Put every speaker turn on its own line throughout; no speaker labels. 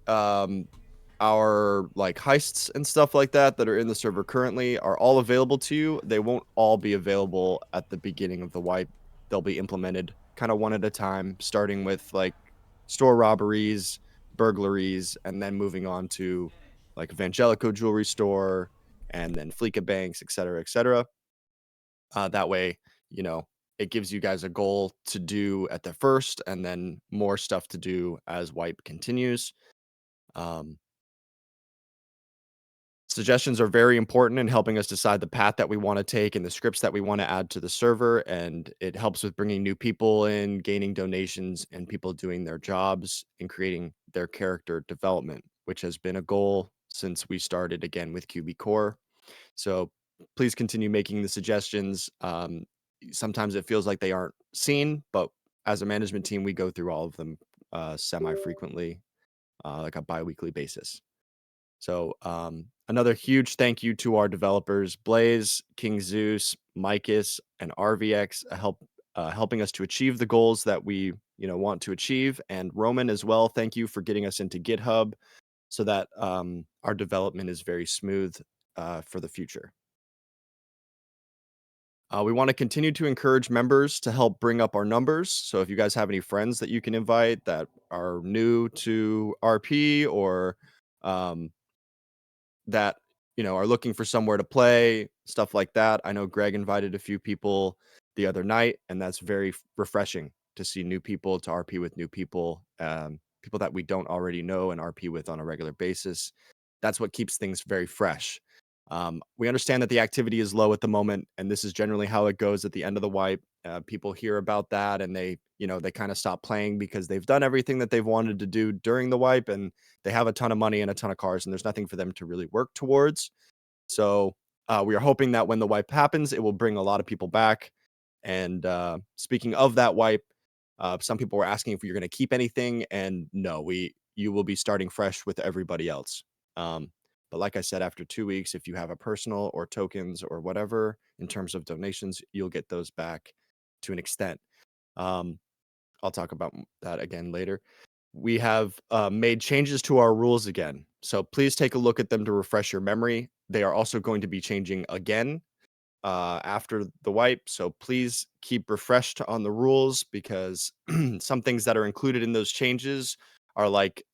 um, our like heists and stuff like that are in the server currently are all available to you. They won't all be available at the beginning of the wipe. They'll be implemented kind of one at a time, starting with like store robberies, burglaries, and then moving on to like Evangelico jewelry store and then Fleeca banks, et cetera, et cetera. That way, you know, it gives you guys a goal to do at the first and then more stuff to do as wipe continues. Um, Suggestions are very important in helping us decide the path that we want to take and the scripts that we want to add to the server. And it helps with bringing new people in, gaining donations, and people doing their jobs and creating their character development, which has been a goal since we started again with QB Core. So please continue making the suggestions. Sometimes it feels like they aren't seen, but as a management team, we go through all of them semi frequently, like a bi weekly basis. So, another huge thank you to our developers, Blaze, King Zeus, Micus, and RVX, helping us to achieve the goals that we want to achieve. And Roman as well. Thank you for getting us into GitHub so that our development is very smooth for the future. We want to continue to encourage members to help bring up our numbers. So if you guys have any friends that you can invite that are new to RP or um, that are looking for somewhere to play, stuff like that. I know Greg invited a few people the other night, and that's very refreshing to see new people, to RP with new people, people that we don't already know and RP with on a regular basis. That's what keeps things very fresh. We understand that the activity is low at the moment, and this is generally how it goes at the end of the wipe. People hear about that, and they kind of stop playing because they've done everything that they've wanted to do during the wipe, and they have a ton of money and a ton of cars, and there's nothing for them to really work towards. So we are hoping that when the wipe happens, it will bring a lot of people back. And speaking of that wipe, some people were asking if you're going to keep anything, and no, you will be starting fresh with everybody else. Um, but like I said, after 2 weeks, if you have a personal or tokens or whatever in terms of donations, you'll get those back to an extent. Um, I'll talk about that again later. We have made changes to our rules again. So please take a look at them to refresh your memory. They are also going to be changing again after the wipe. So please keep refreshed on the rules because some things that are included in those changes are like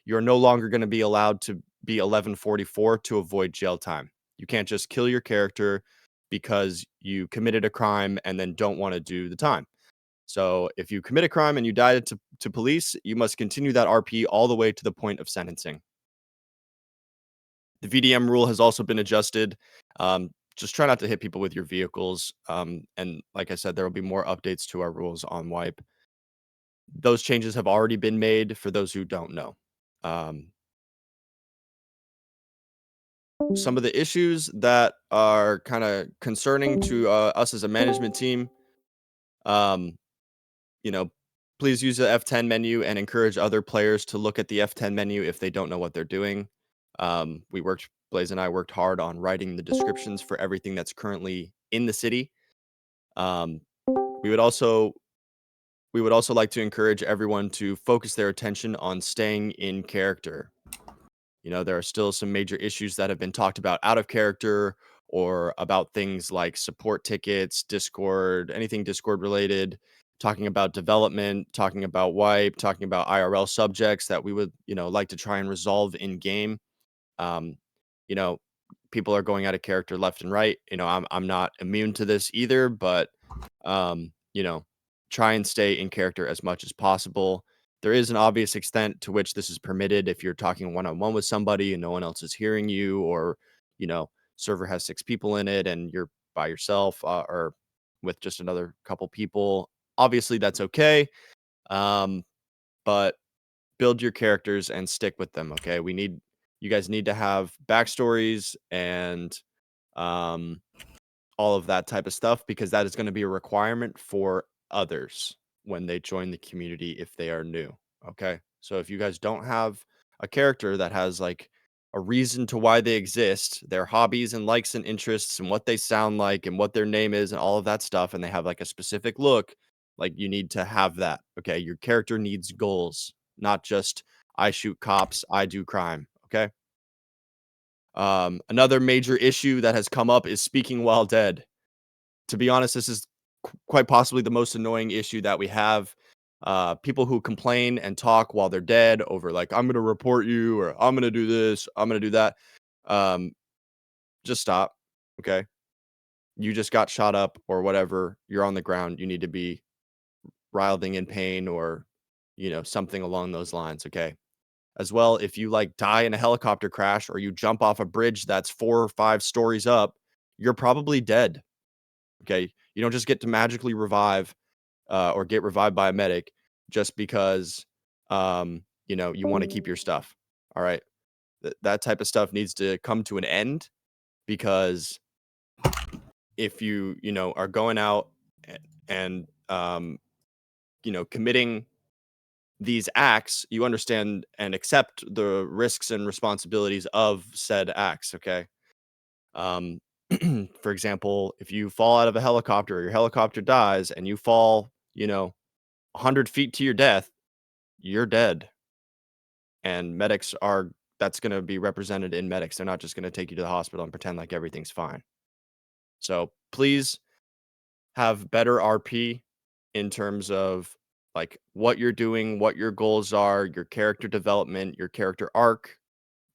you're no longer going to be allowed to be 1144 to avoid jail time. You can't just kill your character because you committed a crime and then don't want to do the time. So if you commit a crime and you die to police, you must continue that RP all the way to the point of sentencing. The VDM rule has also been adjusted. Just try not to hit people with your vehicles. And like I said, there will be more updates to our rules on wipe. Those changes have already been made for those who don't know. Some of the issues that are kind of concerning to us as a management team, um, you know, please use the F10 menu and encourage other players to look at the F10 menu if they don't know what they're doing. Blaze and I worked hard on writing the descriptions for everything that's currently in the city. Um, we would also like to encourage everyone to focus their attention on staying in character. There are still some major issues that have been talked about out of character or about things like support tickets, Discord, anything Discord related, talking about development, talking about wipe, talking about IRL subjects that we would, like to try and resolve in game. Um, you know, People are going out of character left and right. I'm not immune to this either, but um, you know, try and stay in character as much as possible. There is an obvious extent to which this is permitted if you're talking one on one with somebody and no one else is hearing you, or server has 6 people in it and you're by yourself or with just another couple people. Obviously, that's okay. Um, but build your characters and stick with them. Okay, you guys need to have backstories and um, all of that type of stuff because that is going to be a requirement for others when they join the community if they are new. Okay. So if you guys don't have a character that has like a reason to why they exist, their hobbies and likes and interests and what they sound like and what their name is and all of that stuff, and they have like a specific look, like you need to have that. Okay. Your character needs goals, not just I shoot cops, I do crime, okay? Another major issue that has come up is speaking while dead. To be honest, this is quite possibly the most annoying issue that we have. People who complain and talk while they're dead over like, "I'm gonna report you," or "I'm gonna do this, I'm gonna do that." Um, just stop, okay? You just got shot up or whatever, you're on the ground, you need to be writhing in pain or, something along those lines, okay? As well, if you, like, die in a helicopter crash or you jump off a bridge that's 4 or 5 stories up, you're probably dead, okay? You don't just get to magically revive, or get revived by a medic just because, you wanna keep your stuff, alright? That type of stuff needs to come to an end because if are going out a and, committing these acts, you understand and accept the risks and responsibilities of said acts, okay? Um, for example, if you fall out of a helicopter or your helicopter dies and you fall, 100 feet to your death, you're dead. And medics are that's going to be represented in medics. They're not just going to take you to the hospital and pretend like everything's fine. So please have better RP in terms of like what you're doing, what your goals are, your character development, your character arc,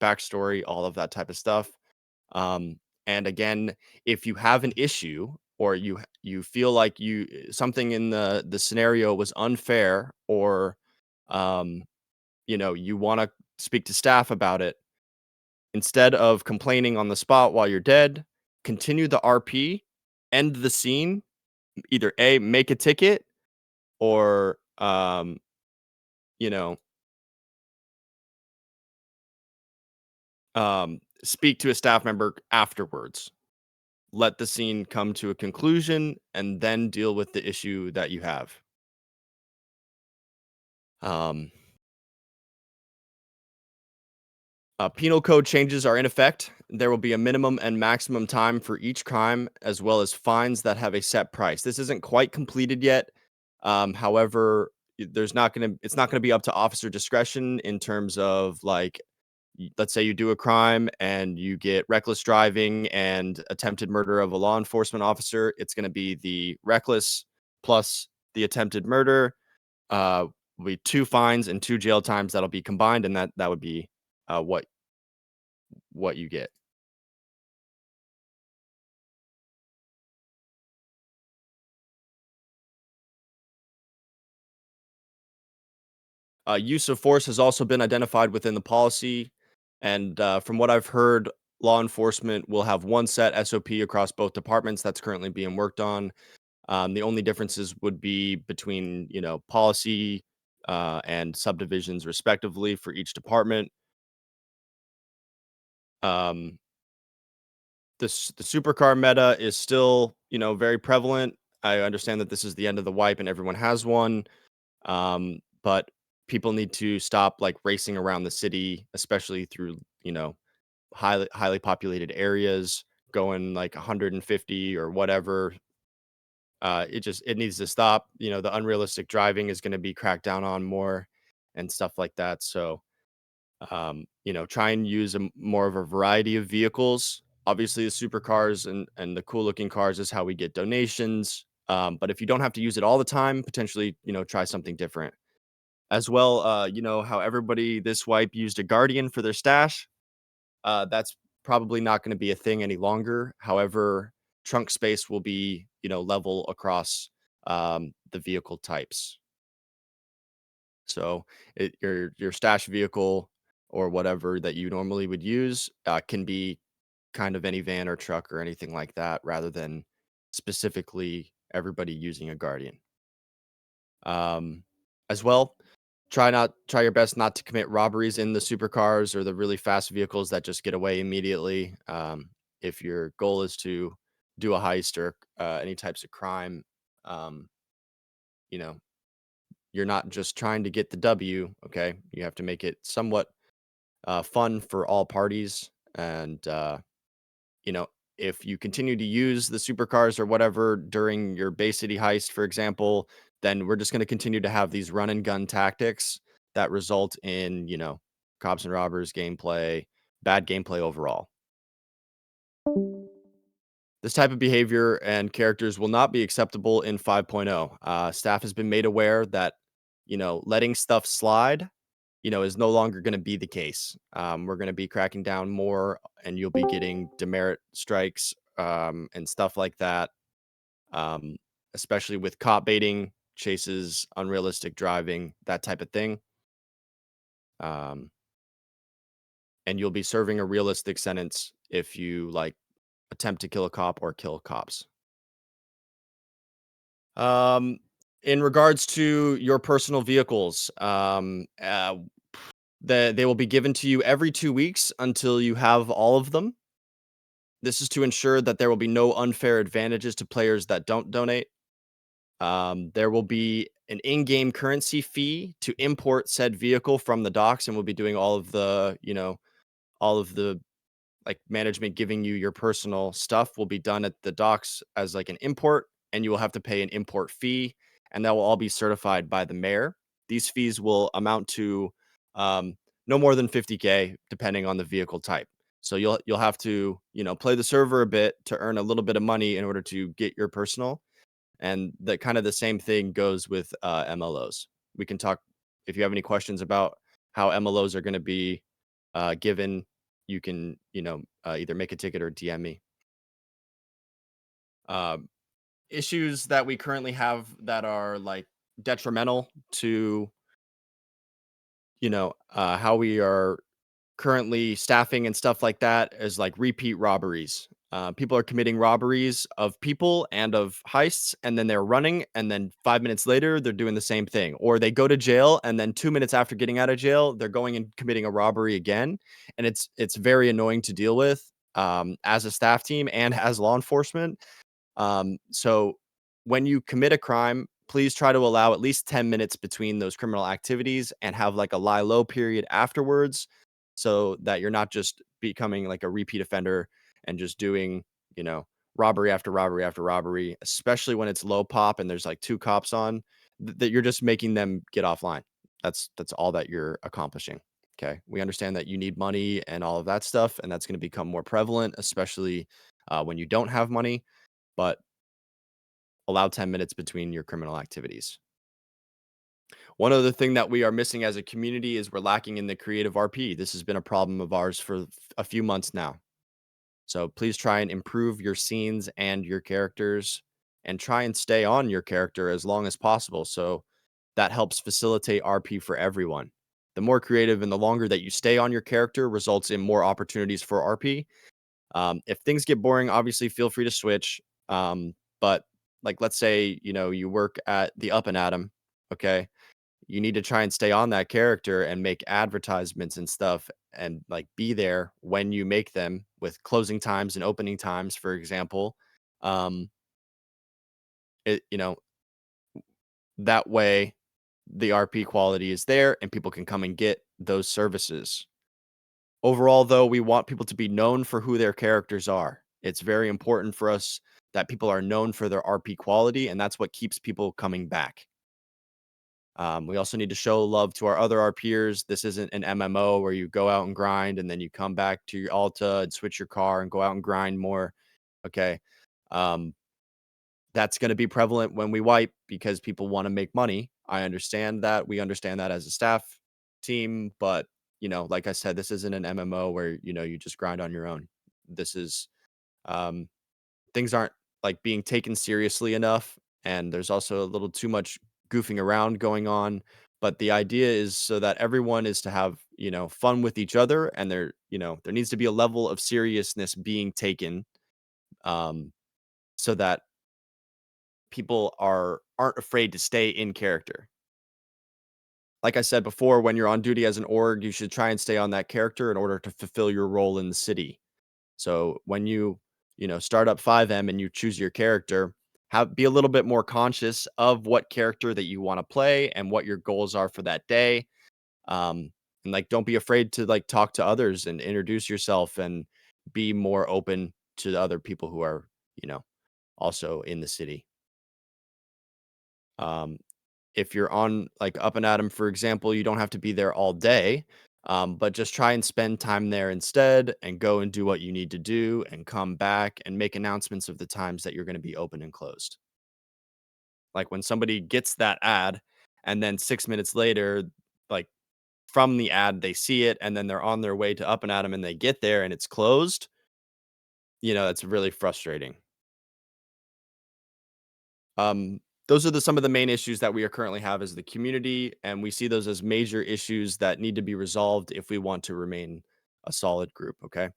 backstory, all of that type of stuff. And again, if you have an issue or you feel like something in the scenario was unfair or um, you want to speak to staff about it, instead of complaining on the spot while you're dead, continue the RP, end the scene, either A, make a ticket or you know, speak to a staff member afterwards. Let the scene come to a conclusion and then deal with the issue that you have. Um, Penal code changes are in effect. There will be a minimum and maximum time for each crime, as well as fines that have a set price. This isn't quite completed yet. However, it's not gonna be up to officer discretion in terms of like, let's say you do a crime and you get reckless driving and attempted murder of a law enforcement officer. It's going to be the reckless plus the attempted murder. Will be 2 fines and 2 jail times that'll be combined, and that would be what you get. Use of force has also been identified within the policy, and from what I've heard, law enforcement will have one set SOP across both departments that's currently being worked on. The only differences would be between, policy and subdivisions, respectively, for each department. Um, the supercar meta is still, very prevalent. I understand that this is the end of the wipe and everyone has one, but people need to stop like racing around the city, especially through, highly populated areas, going like 150 or whatever. It needs to stop. The unrealistic driving is gonna be cracked down on more and stuff like that. So, try and use more of a variety of vehicles. Obviously, the supercars and the cool looking cars is how we get donations. But if you don't have to use it all the time, potentially, try something different. As well, how everybody this wipe used a Guardian for their stash. That's probably not gonna be a thing any longer. However, trunk space will be, level across, the vehicle types. So, your stash vehicle or whatever that you normally would use, can be kind of any van or truck or anything like that rather than specifically everybody using a Guardian. Um, as well, try your best not to commit robberies in the supercars or the really fast vehicles that just get away immediately. If your goal is to do a heist or any types of crime, um, you know, you're not just trying to get the W. Okay, you have to make it somewhat fun for all parties, and you know, if you continue to use the supercars or whatever during your Bay City heist, for example, then we're just going to continue to have these run and gun tactics that result in, cops and robbers gameplay, bad gameplay overall. This type of behavior and characters will not be acceptable in 5.0. Staff has been made aware that, letting stuff slide, is no longer going to be the case. We're going to be cracking down more, and you'll be getting demerit strikes and stuff like that, um, especially with cop baiting, chases, unrealistic driving, that type of thing. Um, and you'll be serving a realistic sentence if you like attempt to kill a cop or kill cops. Um, in regards to your personal vehicles, they will be given to you every 2 weeks until you have all of them. This is to ensure that there will be no unfair advantages to players that don't donate. There will be an in-game currency fee to import said vehicle from the docks, and we'll be doing all of the like management giving you your personal stuff will be done at the docks as like an import, and you will have to pay an import fee, and that will all be certified by the mayor. These fees will amount to um, no more than 50K, depending on the vehicle type. So you'll have to play the server a bit to earn a little bit of money in order to get your personal, and the kind of the same thing goes with MLOs. We can talk if you have any questions about how MLOs are going to be given. You can either make a ticket or DM me. Uh, Issues that we currently have that are like detrimental to how we are currently staffing and stuff like that is like repeat robberies. People are committing robberies of people and of heists, and then they're running, and then 5 minutes later, they're doing the same thing. Or they go to jail, and then 2 minutes after getting out of jail, they're going and committing a robbery again. And it's very annoying to deal with as a staff team and as law enforcement. So when you commit a crime, please try to allow at least 10 minutes between those criminal activities and have like a lie low period afterwards so that you're not just becoming like a repeat offender and just doing, you know, robbery after robbery after robbery, especially when it's low pop and there's like two cops on that you're just making them get offline. That's all that you're accomplishing. Okay. We understand that you need money and all of that stuff, and that's going to become more prevalent, especially when you don't have money, but allow 10 minutes between your criminal activities. One other thing that we are missing as a community is we're lacking in the creative RP. This has been a problem of ours for a few months now. So please try and improve your scenes and your characters and try and stay on your character as long as possible. So that helps facilitate RP for everyone. The more creative and the longer that you stay on your character results in more opportunities for RP. If things get boring, obviously feel free to switch. But like, let's say, you work at the Up and Atom. Okay. You need to try and stay on that character and make advertisements and stuff and like be there when you make them with closing times and opening times, for example. Um, it, that way the RP quality is there and people can come and get those services. Overall, though, we want people to be known for who their characters are. It's very important for us that people are known for their RP quality, and that's what keeps people coming back. We also need to show love to our other RPers. This isn't an MMO where you go out and grind and then you come back to your Alta and switch your car and go out and grind more. Okay. Um, that's going to be prevalent when we wipe because people want to make money. I understand that. We understand that as a staff team, but like I said, this isn't an MMO where you just grind on your own. This is um, things aren't like being taken seriously enough, and there's also a little too much goofing around going on. But the idea is so that everyone is to have fun with each other, and there needs to be a level of seriousness being taken, um, so that people aren't afraid to stay in character. Like I said before, when you're on duty as an org, you should try and stay on that character in order to fulfill your role in the city. So when you start up 5M and you choose your character, be a little bit more conscious of what character that you want to play and what your goals are for that day. And like don't be afraid to like talk to others and introduce yourself and be more open to the other people who are, also in the city. Um, if you're on like Up and Atom, for example, you don't have to be there all day. But just try and spend time there instead and go and do what you need to do and come back and make announcements of the times that you're going to be open and closed. Like when somebody gets that ad and then 6 minutes later, like from the ad, they see it and then they're on their way to Up and Atom and they get there and it's closed, that's really frustrating. Um, those are some of the main issues that we are currently have as the community, and we see those as major issues that need to be resolved if we want to remain a solid group. Okay.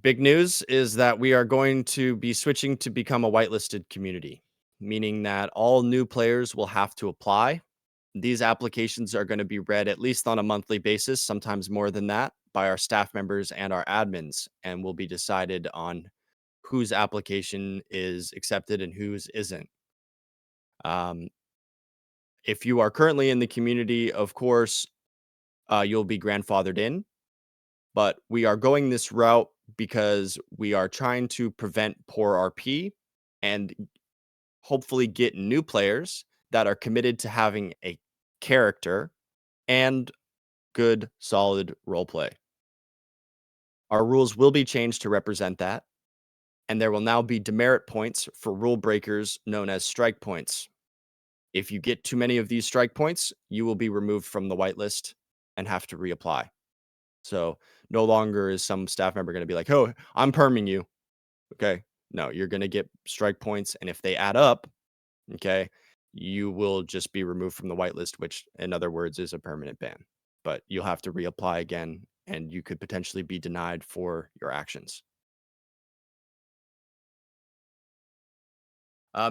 Big news is that we are going to be switching to become a whitelisted community, meaning that all new players will have to apply. These applications are going to be read at least on a monthly basis, sometimes more than that, by our staff members and our admins, and will be decided on whose application is accepted and whose isn't. Um, if you are currently in the community, of course, you'll be grandfathered in, but we are going this route because we are trying to prevent poor RP and hopefully get new players that are committed to having a character and good, solid role play. Our rules will be changed to represent that, and there will now be demerit points for rule breakers known as strike points. If you get too many of these strike points, you will be removed from the whitelist and have to reapply. So no longer is some staff member going to be like, "Oh, I'm perming you." Okay. No, you're going to get strike points. And if they add up, okay, you will just be removed from the whitelist, which in other words is a permanent ban. But you'll have to reapply again and you could potentially be denied for your actions.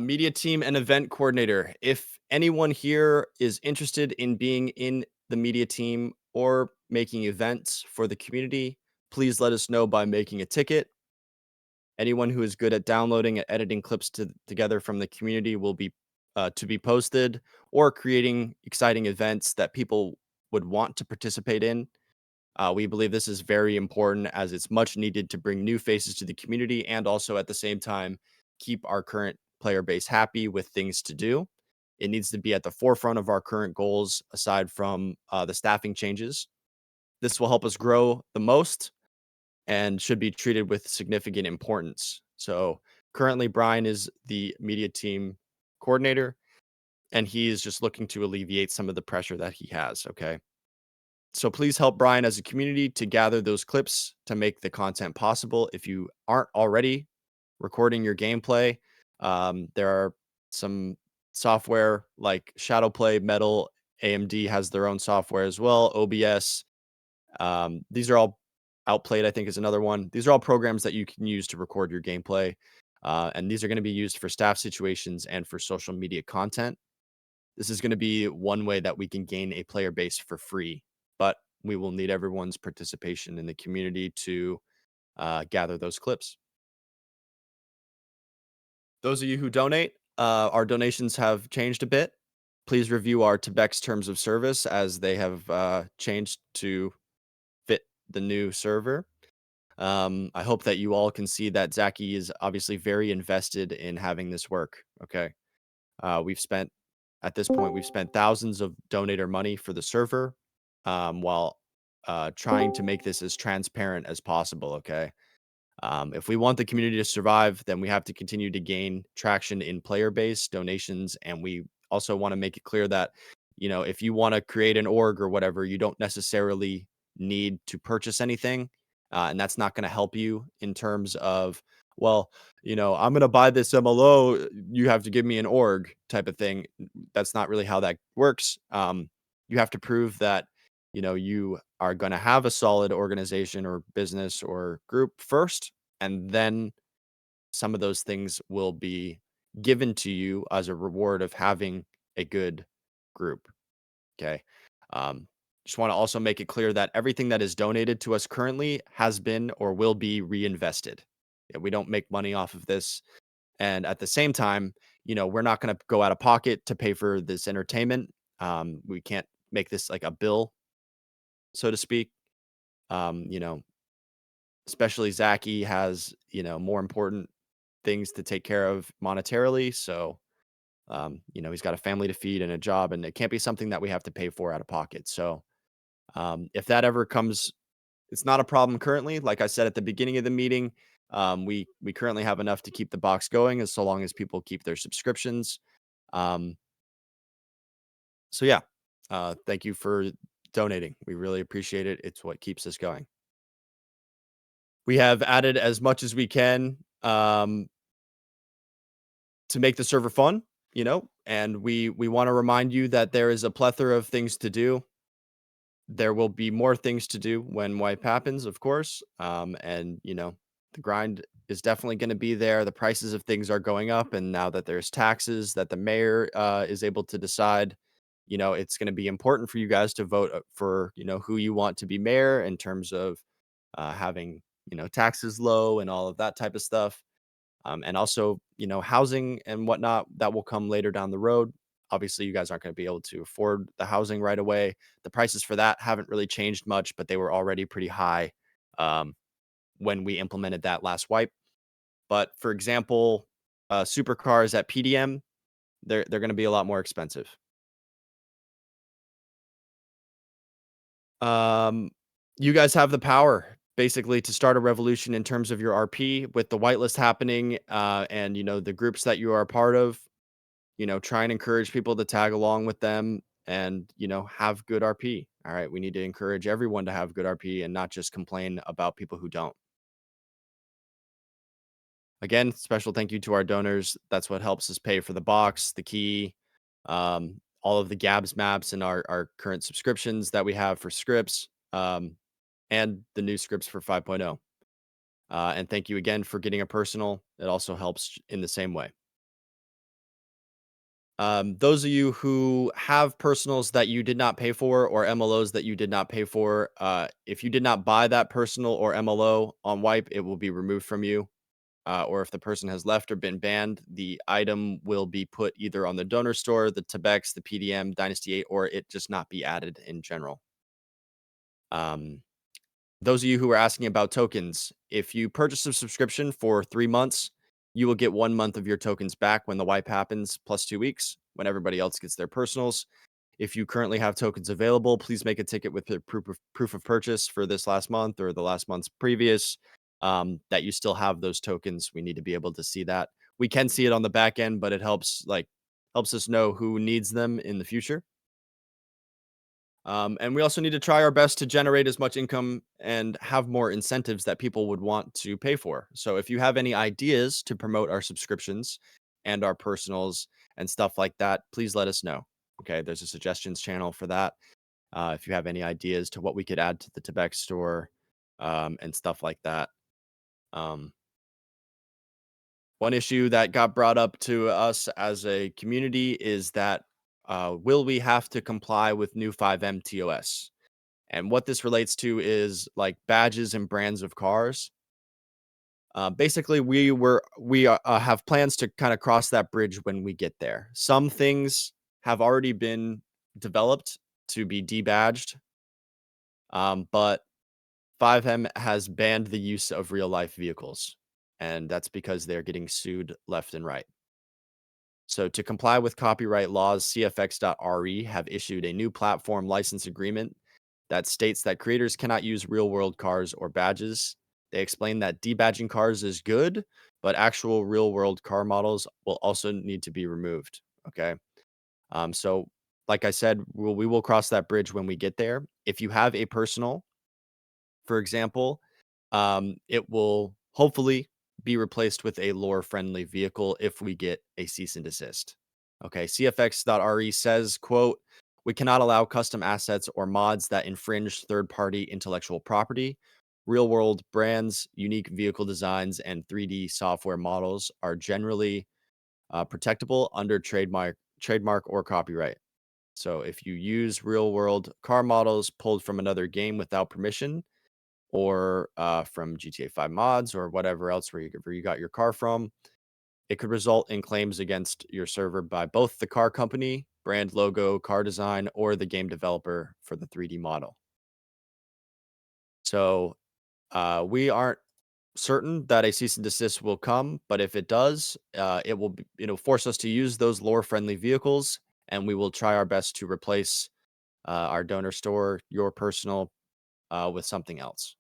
Media team and event coordinator. If anyone here is interested in being in the media team or making events for the community, please let us know by making a ticket. Anyone who is good at downloading and editing clips together from the community will be to be posted, or creating exciting events that people would want to participate in. We believe this is very important as it's much needed to bring new faces to the community and also at the same time keep our current player base happy with things to do. It needs to be at the forefront of our current goals aside from the staffing changes. This will help us grow the most and should be treated with significant importance. So currently, Brian is the media team coordinator, and he is just looking to alleviate some of the pressure that he has. Okay. So please help Brian as a community to gather those clips to make the content possible. If you aren't already recording your gameplay, there are some software like Shadowplay, Metal, AMD has their own software as well, OBS. These are all Outplayed, I think, is another one. These are all programs that you can use to record your gameplay. And these are going to be used for staff situations and for social media content. This is going to be one way that we can gain a player base for free, but we will need everyone's participation in the community to gather those clips. Those of you who donate, our donations have changed a bit. Please review our Tebex terms of service as they have changed to fit the new server. I hope that you all can see that Zaki is obviously very invested in having this work. Okay. We've spent, at this point, we've spent thousands of donator money for the server while trying to make this as transparent as possible. Okay. If we want the community to survive, then we have to continue to gain traction in player base donations. And we also want to make it clear that, if you want to create an org or whatever, you don't necessarily need to purchase anything. And that's not going to help you in terms of, well, I'm going to buy this MLO. You have to give me an org type of thing. That's not really how that works. You have to prove that you are going to have a solid organization or business or group first, and then some of those things will be given to you as a reward of having a good group. Okay. Um, just want to also make it clear that everything that is donated to us currently has been or will be reinvested. Yeah, we don't make money off of this. And at the same time, we're not going to go out of pocket to pay for this entertainment. We can't make this like a bill, so to speak. Um, you know, Especially Zaki has, more important things to take care of monetarily. So, he's got a family to feed and a job, and it can't be something that we have to pay for out of pocket. So, if that ever comes, it's not a problem currently. Like I said at the beginning of the meeting, we currently have enough to keep the box going, as so long as people keep their subscriptions. Um, so yeah, thank you for donating. We really appreciate it. It's what keeps us going. We have added as much as we can to make the server fun, and we want to remind you that there is a plethora of things to do. There will be more things to do when wipe happens, of course. And the grind is definitely going to be there. The prices of things are going up, and now that there's taxes that the mayor is able to decide, it's going to be important for you guys to vote for who you want to be mayor in terms of having taxes low and all of that type of stuff. And also, housing and whatnot that will come later down the road. Obviously, you guys aren't going to be able to afford the housing right away. The prices for that haven't really changed much, but they were already pretty high um, when we implemented that last wipe. But for example, supercars at PDM, they're going to be a lot more expensive. Um, you guys have the power basically to start a revolution in terms of your RP with the whitelist happening, and the groups that you are a part of. Try and encourage people to tag along with them and, have good RP. All right. We need to encourage everyone to have good RP and not just complain about people who don't. Again, special thank you to our donors. That's what helps us pay for the box, the key, all of the Gabs maps and our current subscriptions that we have for scripts, and the new scripts for 5.0. And thank you again for getting a personal. It also helps in the same way. Those of you who have personals that you did not pay for or MLOs that you did not pay for, if you did not buy that personal or MLO on Wipe, it will be removed from you. Or if the person has left or been banned, the item will be put either on the donor store, the Tebex, the PDM, Dynasty 8, or it just not be added in general. Um, those of you who are asking about tokens, if you purchase a subscription for 3 months, you will get 1 month of your tokens back when the wipe happens, plus 2 weeks when everybody else gets their personals. If you currently have tokens available, please make a ticket with the proof of purchase for this last month or the last month's previous, that you still have those tokens. We need to be able to see that. We can see it on the back end, but it helps us know who needs them in the future. And we also need to try our best to generate as much income and have more incentives that people would want to pay for. So if you have any ideas to promote our subscriptions and our personals and stuff like that, please let us know. Okay, there's a suggestions channel for that. If you have any ideas to what we could add to the Tobacco store, and stuff like that. Um, One issue that got brought up to us as a community is that will we have to comply with new 5M TOS? And what this relates to is like badges and brands of cars. Basically, we have plans to kind of cross that bridge when we get there. Some things have already been developed to be debadged, but 5M has banned the use of real life vehicles, and that's because they're getting sued left and right. So, to comply with copyright laws, CFX.RE have issued a new platform license agreement that states that creators cannot use real world cars or badges. They explain that debadging cars is good, but actual real world car models will also need to be removed. Okay. So, like I said, we will cross that bridge when we get there. If you have a personal, for example, it will hopefully be replaced with a lore friendly vehicle if we get a cease and desist. Okay, CFX.RE says, quote, we cannot allow custom assets or mods that infringe third party intellectual property. Real world brands, unique vehicle designs, and 3D software models are generally protectable under trademark or copyright. So if you use real world car models pulled from another game without permission, or from GTA 5 mods or whatever else where you got your car from, it could result in claims against your server by both the car company, brand logo, car design, or the game developer for the 3D model. So we aren't certain that a cease and desist will come, but if it does, it'll force us to use those lore friendly vehicles, and we will try our best to replace our donor store, your personal, with something else.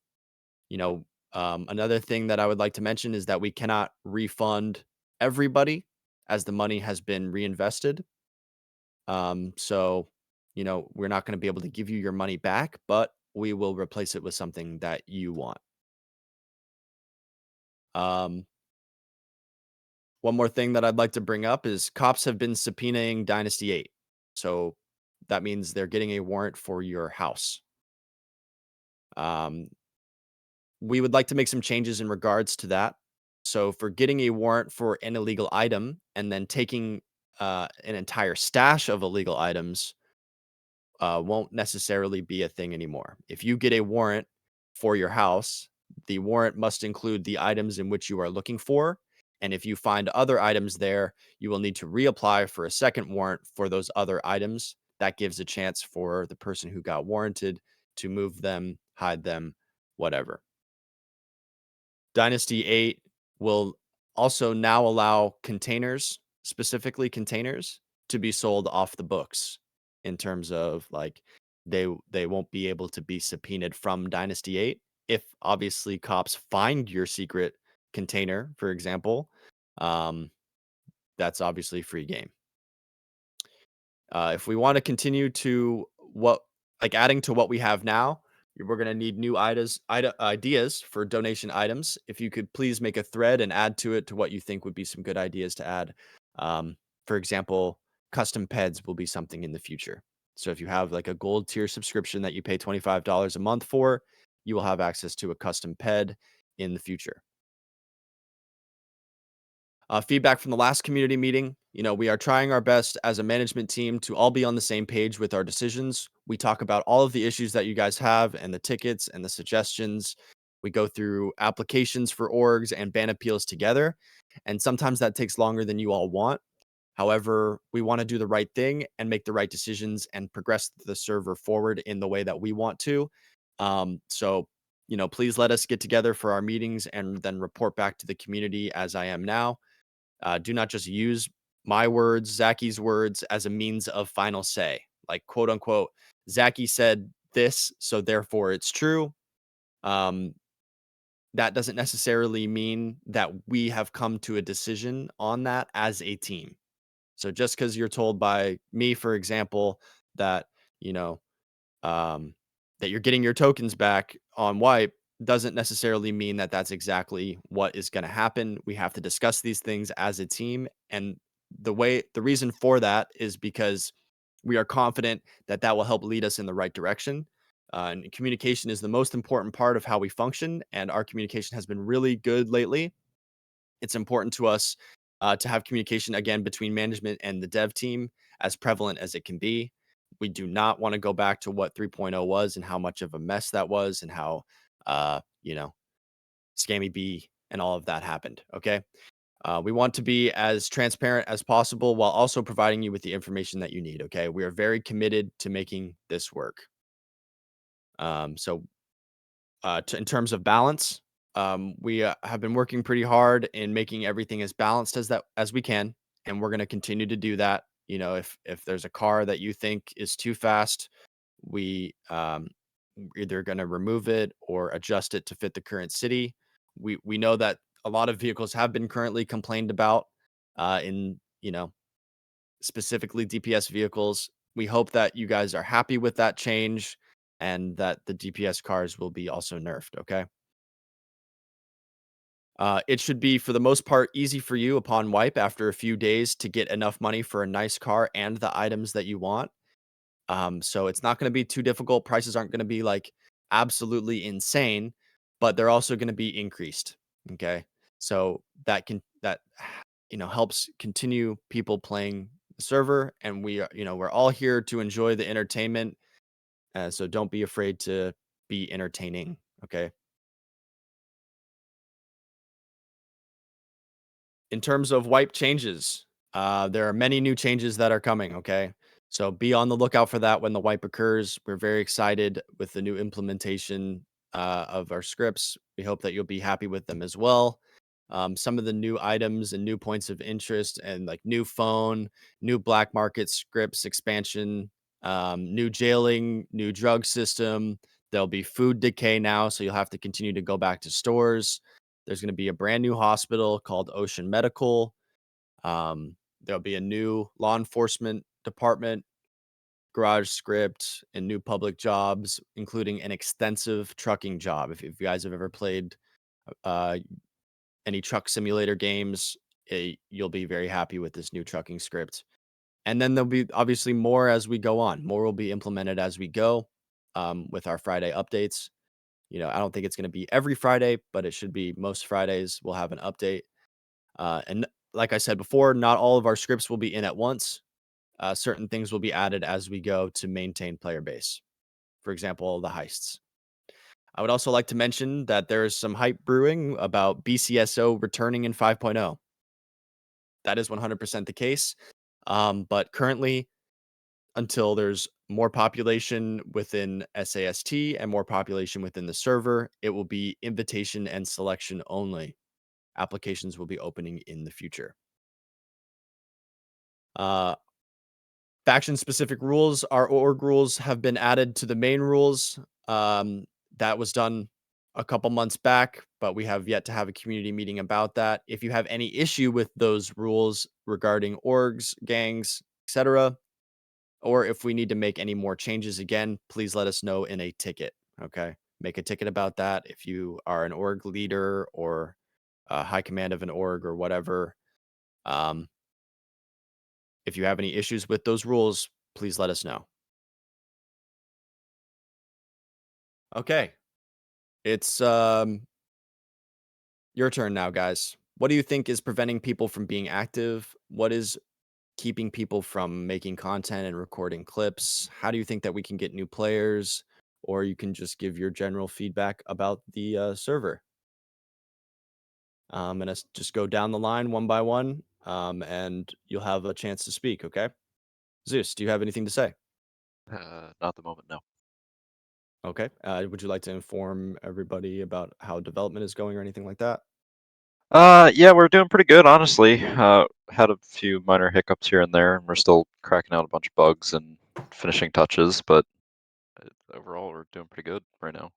You know, another thing that I would like to mention is that we cannot refund everybody as the money has been reinvested. So, we're not going to be able to give you your money back, but we will replace it with something that you want. Um, One more thing that I'd like to bring up is cops have been subpoenaing Dynasty 8. So that means they're getting a warrant for your house. Um, we would like to make some changes in regards to that. So for getting a warrant for an illegal item and then taking an entire stash of illegal items won't necessarily be a thing anymore. If you get a warrant for your house, the warrant must include the items in which you are looking for. And if you find other items there, you will need to reapply for a second warrant for those other items. That gives a chance for the person who got warranted to move them, hide them, whatever. Dynasty 8 will also now allow containers, specifically containers, to be sold off the books in terms of like they won't be able to be subpoenaed from Dynasty 8 if obviously cops find your secret container, for example. Um, that's obviously free game. If we want to continue to what like adding to what we have now, we're going to need new ideas for donation items. If you could please make a thread and add to it to what you think would be some good ideas to add. Um, for example, custom peds will be something in the future. So if you have like a gold tier subscription that you pay $25 a month for, you will have access to a custom ped in the future. Feedback from the last community meeting. We are trying our best as a management team to all be on the same page with our decisions. We talk about all of the issues that you guys have and the tickets and the suggestions. We go through applications for orgs and ban appeals together. And sometimes that takes longer than you all want. However, we want to do the right thing and make the right decisions and progress the server forward in the way that we want to. So, please let us get together for our meetings and then report back to the community as I am now. Do not just use my words, Zacky's words as a means of final say. Like, quote unquote, Zacky said this, so therefore it's true. Um, that doesn't necessarily mean that we have come to a decision on that as a team. So just because you're told by me, for example, that, you know, um, that you're getting your tokens back on wipe doesn't necessarily mean that that's exactly what is going to happen. We have to discuss these things as a team, and the reason for that is because we are confident that that will help lead us in the right direction. And communication is the most important part of how we function, and our communication has been really good lately. It's important to us to have communication again between management and the dev team as prevalent as it can be. We do not want to go back to what 3.0 was and how much of a mess that was and how, uh, you know, Scammy B and all of that happened. Okay. We want to be as transparent as possible while also providing you with the information that you need. Okay. We are very committed to making this work. So, in terms of balance, we have been working pretty hard in making everything as balanced as we can, and we're going to continue to do that. If there's a car that you think is too fast, we we're either going to remove it or adjust it to fit the current city. We know that a lot of vehicles have been currently complained about in specifically DPS vehicles. We hope that you guys are happy with that change and that the DPS cars will be also nerfed. Okay. It should be, for the most part, easy for you upon wipe after a few days to get enough money for a nice car and the items that you want. So it's not going to be too difficult. Prices aren't going to be like absolutely insane, but they're also going to be increased. Okay. So that helps continue people playing the server, and we're all here to enjoy the entertainment. So don't be afraid to be entertaining. Okay. In terms of wipe changes, there are many new changes that are coming. Okay. So be on the lookout for that when the wipe occurs. We're very excited with the new implementation. of our scripts. We hope that you'll be happy with them as well. Some of the new items and new points of interest, and like new phone, new black market scripts expansion, new jailing, new drug system. There'll be food decay now, so you'll have to continue to go back to stores. There's going to be a brand new hospital called Ocean Medical. There'll be a new law enforcement department, garage script, and new public jobs, including an extensive trucking job. If you guys have ever played uh, any truck simulator games, you'll be very happy with this new trucking script. And then there'll be obviously more as we go on. More will be implemented as we go with our Friday updates. I don't think it's going to be every Friday, but it should be most Fridays. We'll have an update. And like I said before, not all of our scripts will be in at once. Certain things will be added as we go to maintain player base. For example, the heists. I would also like to mention that there is some hype brewing about BCSO returning in 5.0. That is 100% the case. But currently, until there's more population within SAST and more population within the server, it will be invitation and selection only. Applications will be opening in the future. Faction specific rules, our org rules have been added to the main rules. That was done a couple months back, but we have yet to have a community meeting about that. If you have any issue with those rules regarding orgs, gangs, etc., or if we need to make any more changes again, please let us know in a ticket. Okay. Make a ticket about that. If you are an org leader or high command of an org or whatever, if you have any issues with those rules, please let us know. Okay. It's your turn now, guys. What do you think is preventing people from being active? What is keeping people from making content and recording clips? How do you think that we can get new players? Or you can just give your general feedback about the server. I'm gonna just go down the line one by one, and you'll have a chance to speak. Okay, Zeus, do you have anything to say?
Not at the moment, no.
Okay. Would you like to inform everybody about how development is going or anything like that?
Yeah, we're doing pretty good, honestly. Had a few minor hiccups here and there, and we're still cracking out a bunch of bugs and finishing touches, but overall, we're doing pretty good right now.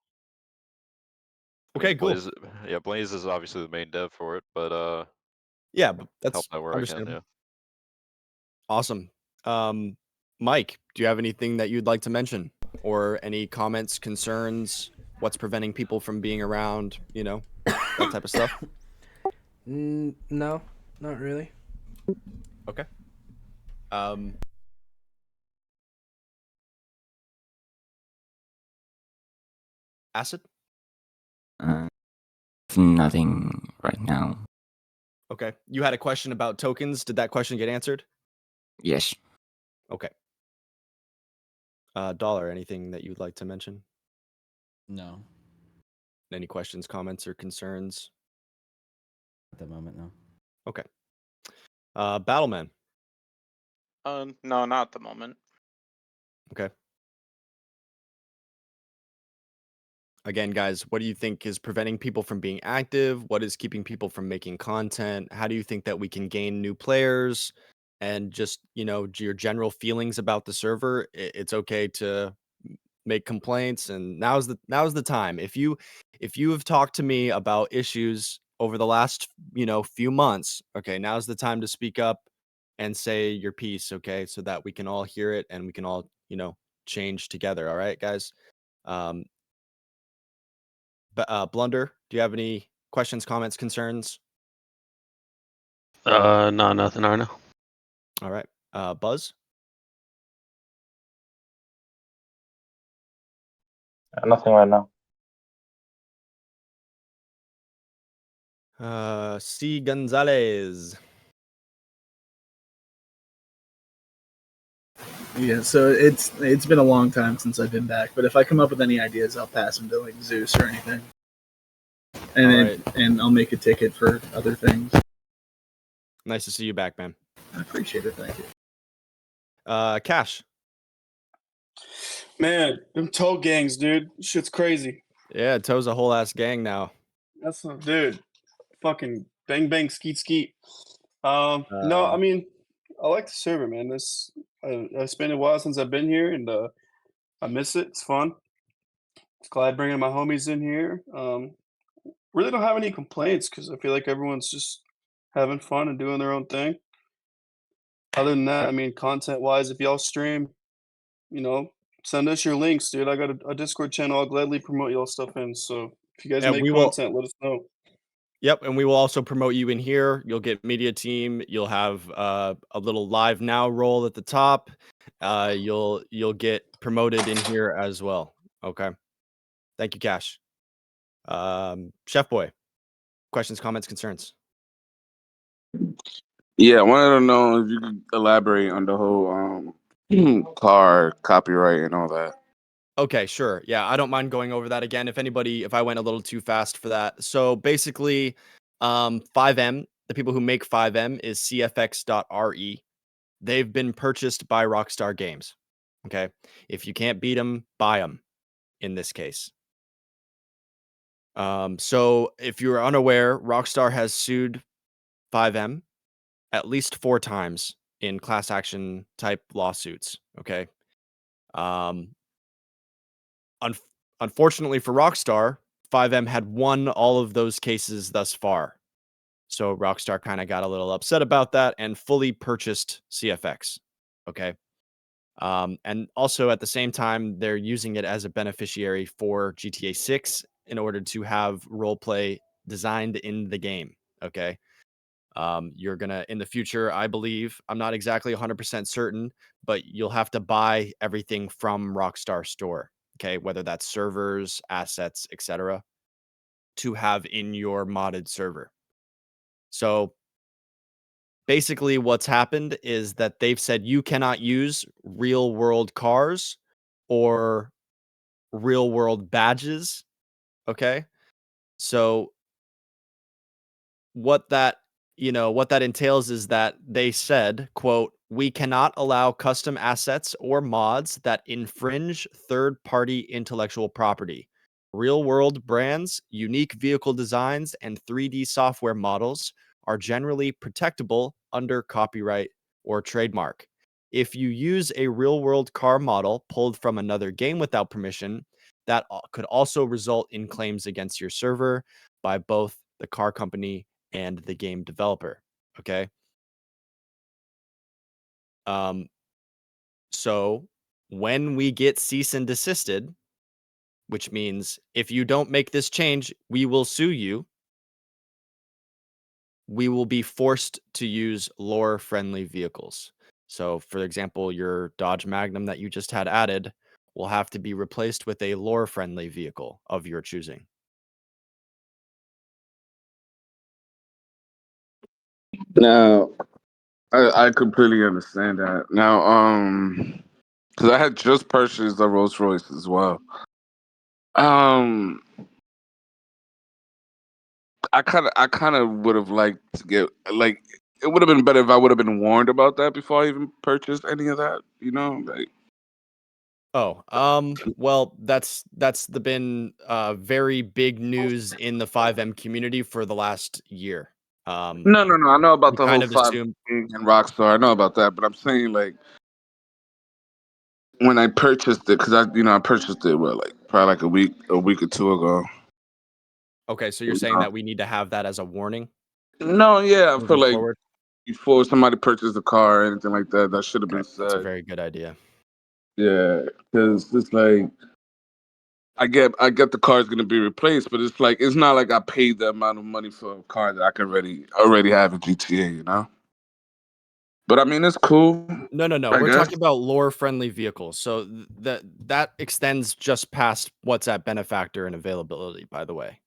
I mean,
Okay, cool.
Blaze is obviously the main dev for it, but
Yeah, but
help
that's
out where I can,
understandable.
yeah.
Awesome. Mike, do you have anything that you'd like to mention, or any comments, concerns? What's preventing people from being around? That type of stuff.
No, not really.
Okay. Um, Acid.
Uh, Nothing right now.
Okay. You had a question about tokens. Did that question get answered?
Yes.
Okay. Dollar. Anything that you'd like to mention?
No,
Any questions, comments, or concerns?
at the moment, no.
Okay. Battleman.
No, not at the moment.
Okay. Again, guys, what do you think is preventing people from being active? What is keeping people from making content? How do you think that we can gain new players? And just, your general feelings about the server. It's okay to make complaints, and now's the time. If you have talked to me about issues over the last, few months, okay, now's the time to speak up and say your piece, okay, so that we can all hear it and we can all, change together. All right, guys. Um, Blunder, do you have any questions, comments, concerns?
No, nothing right now.
All right. Buzz?
Nothing right now.
C. Gonzalez.
Yeah, so it's been a long time since I've been back, but if I come up with any ideas, I'll pass them to like Zeus or anything, and
All
then
right.
and I'll make a ticket for other things.
Nice to see you back, man.
I appreciate it. Thank you.
Cash.
Man, them toe gangs, dude. Shit's crazy.
Yeah, Toe's a whole ass gang now.
That's not, dude. Fucking bang bang skeet skeet. No, I mean, I like the server, man. It's been a while since I've been here, and I miss it. It's fun. It's glad bringing my homies in here. Really don't have any complaints because I feel like everyone's just having fun and doing their own thing. Other than that, I mean, content wise, if y'all stream, you know, send us your links, dude. I got a Discord channel. I'll gladly promote y'all stuff in. So if you guys
Yeah,
make
we will.
content, let us know.
Yep, and we will also promote you in here. You'll get media team. You'll have a little live now role at the top. You'll get promoted in here as well. Okay. Thank you, Cash. Chef Boy, questions, comments, concerns.
Yeah, I wanted to know if you could elaborate on the whole car copyright and all that.
Okay, sure. Yeah, I don't mind going over that again. If I went a little too fast for that. So basically, 5M, the people who make 5M is cfx.re. They've been purchased by Rockstar Games. Okay. If you can't beat them, buy them in this case. So if you're unaware, Rockstar has sued 5M at least 4 times in class action type lawsuits. Okay. Um, Unfortunately for Rockstar, 5M had won all of those cases thus far. So Rockstar kind of got a little upset about that and fully purchased CFX. Okay. And also at the same time, they're using it as a beneficiary for GTA 6 in order to have roleplay designed in the game. Okay. You're going to, in the future, I believe, I'm not exactly 100% certain, but you'll have to buy everything from Rockstar Store. Okay. Whether that's servers, assets, etc., to have in your modded server. So basically, what's happened is that they've said you cannot use real world cars or real world badges. Okay. So what that what that entails is that they said, quote, we cannot allow custom assets or mods that infringe third party intellectual property. Real world brands, unique vehicle designs, and 3D software models are generally protectable under copyright or trademark. If you use a real world car model pulled from another game without permission, that could also result in claims against your server by both the car company and the game developer. Okay. Um, so when we get cease and desisted, which means if you don't make this change, we will sue you. We will be forced to use lore friendly vehicles. So, for example, your Dodge Magnum that you just had added will have to be replaced with a lore friendly vehicle of your choosing.
Now, I completely understand that. Now, because I had just purchased a Rolls Royce as well. Um, I kind of would have liked to get like it would have been better if I would have been warned about that before I even purchased any of that. You know, like
Oh, well, that's been very big news in the 5M community for the last year.
no. I know about
We
the
kind
whole
of
five
assumed.
thing and Rockstar. I know about that, but I'm saying like when I purchased it, because I purchased it like probably like a week or two ago.
Okay, so you're
You
saying
know?
that we need to have that as a warning
No, yeah, I feel
moving
like
forward?
before somebody purchased a car or anything like that, that should have
Okay,
been
that's a
said.
very good idea.
Yeah, because it's like I get the car's gonna be replaced, but it's like it's not like I paid the amount of money for a car that I can already have in GTA, you know. But I mean, it's cool,
No.
I
We're
guess.
talking about lore-friendly vehicles. So that extends just past what's at benefactor and availability, by the way.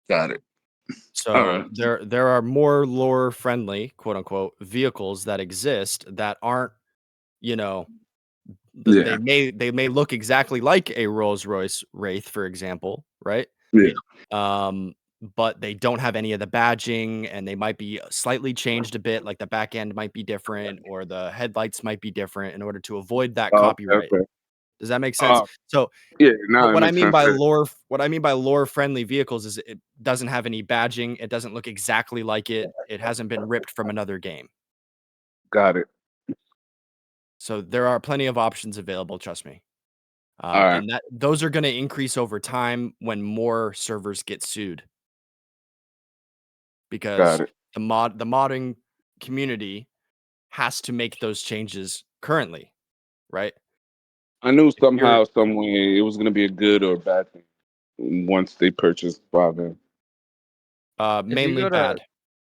Got it. All
So
right.
there are more lore-friendly, quote unquote, vehicles that exist that aren't, you know,
Yeah.
they may look exactly like a Rolls-Royce Wraith, for example, right?
Yeah.
Um, but they don't have any of the badging, and they might be slightly changed a bit, like the back end might be different, or the headlights might be different in order to avoid that
Oh,
copyright.
okay.
Does that make sense? So
Yeah, now it
what I
makes
mean
sense.
by lore friendly vehicles is it doesn't have any badging. It doesn't look exactly like it. It hasn't been ripped from another game.
Got it.
So there are plenty of options available. Trust me.
All right.
And those are going to increase over time when more servers get sued. Because
Got it.
the modding community has to make those changes currently, right?
I knew
If you're
somehow, some way, it was gonna be a good or a bad thing once they purchased Robin.
If you
mainly
go to
bad.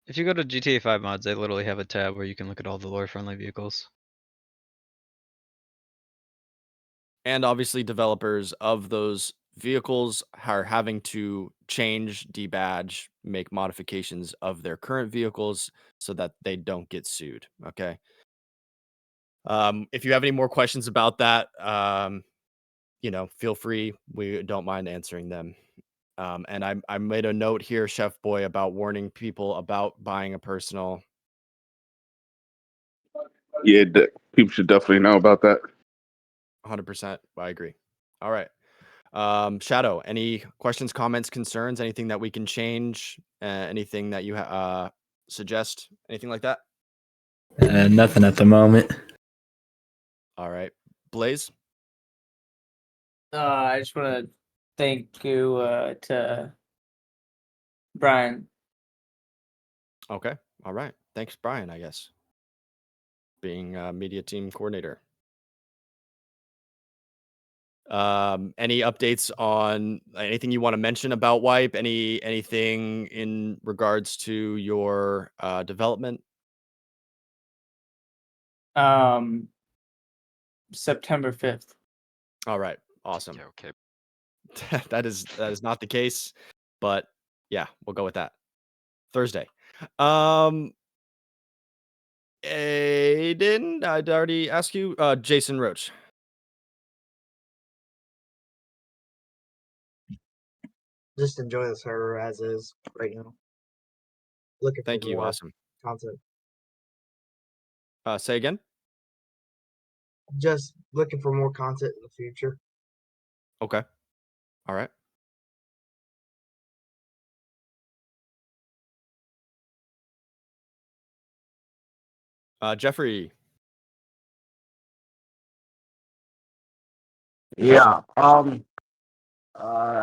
if you go to GTA 5 mods, they literally have a tab where you can look at all the lore-friendly vehicles.
And obviously developers of those vehicles are having to change, debadge, make modifications of their current vehicles so that they don't get sued. Okay. If you have any more questions about that, feel free. We don't mind answering them. And I made a note here, Chef Boy, about warning people about buying a personal.
Yeah, people should definitely know about that.
100%. I agree. All right. Shadow, any questions, comments, concerns, anything that we can change, anything that you suggest, anything like that?
Nothing at the moment.
All right. Blaze?
I just want to thank you to Brian.
Okay. All right. Thanks, Brian, I guess. Being media team coordinator. Any updates on anything you want to mention about Wipe? Anything in regards to your development?
September 5th.
All right. Awesome.
Okay.
that is not the case, but yeah, we'll go with that. Thursday. Aiden, I'd already asked you. Jason Roach.
Just enjoy the server as is right now. Looking for
Thank you.
more
Awesome.
content.
Say again.
Just looking for more content in the future.
Okay. All right. Jeffrey.
Yeah.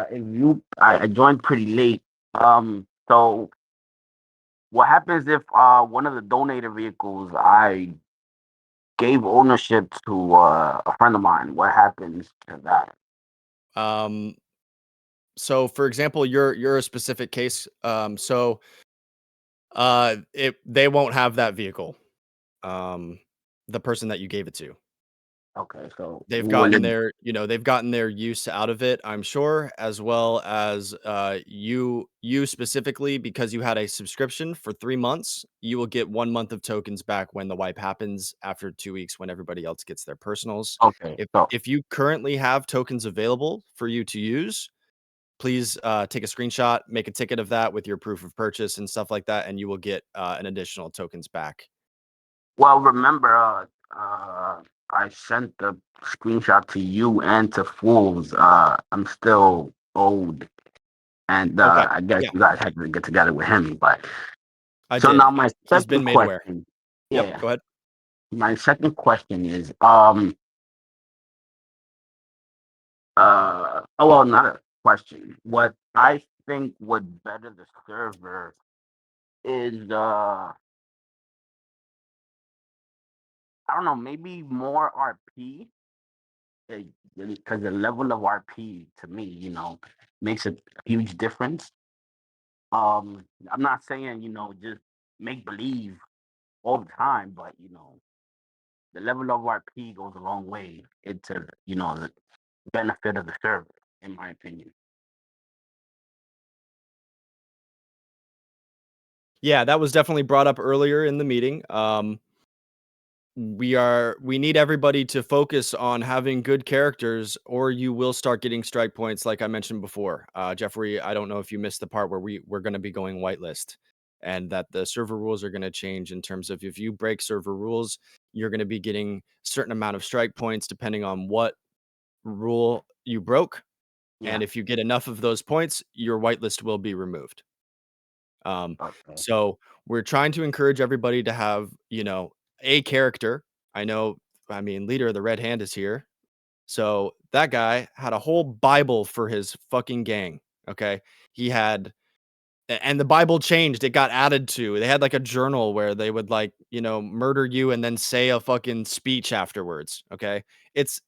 If I joined pretty late. So what happens if one of the donator vehicles I gave ownership to a friend of mine? What happens to that?
So for example, you're a specific case. So they won't have that vehicle. The person that you gave it to.
Okay, so
They've
will
gotten
it?
they've gotten their use out of it, I'm sure, as well as you specifically, because you had a subscription for 3 months, you will get 1 month of tokens back when the wipe happens after 2 weeks when everybody else gets their personals.
Okay, so
If you currently have tokens available for you to use, please take a screenshot, make a ticket of that with your proof of purchase and stuff like that, and you will get an additional tokens back.
well, remember, I sent the screenshot to you and to Fools. I'm still owed, and
Okay.
I guess
Yeah,
you guys had to get together with him. But
I
so now
did.
my
He's been
second
made aware.
question,
Yep.
yeah,
Go ahead.
my second question is, oh well, not a question. What I think would better the server is, I don't know, maybe more RP. Because the level of RP to me, makes a huge difference. I'm not saying, just make believe all the time, but the level of RP goes a long way into, the benefit of the server, in my opinion.
Yeah, that was definitely brought up earlier in the meeting. We need everybody to focus on having good characters, or you will start getting strike points, like I mentioned before. Jeffrey, I don't know if you missed the part where we're going to be going whitelist, and that the server rules are going to change in terms of if you break server rules, you're going to be getting a certain amount of strike points depending on what rule you broke,
Yeah.
and if you get enough of those points, your whitelist will be removed.
Okay.
So we're trying to encourage everybody to have, a character. I know, I mean, leader of the Red Hand is here. So that guy had a whole Bible for his fucking gang. Okay. He had, and the Bible changed. It got added to. They had like a journal where they would like, murder you and then say a fucking speech afterwards. Okay. It's,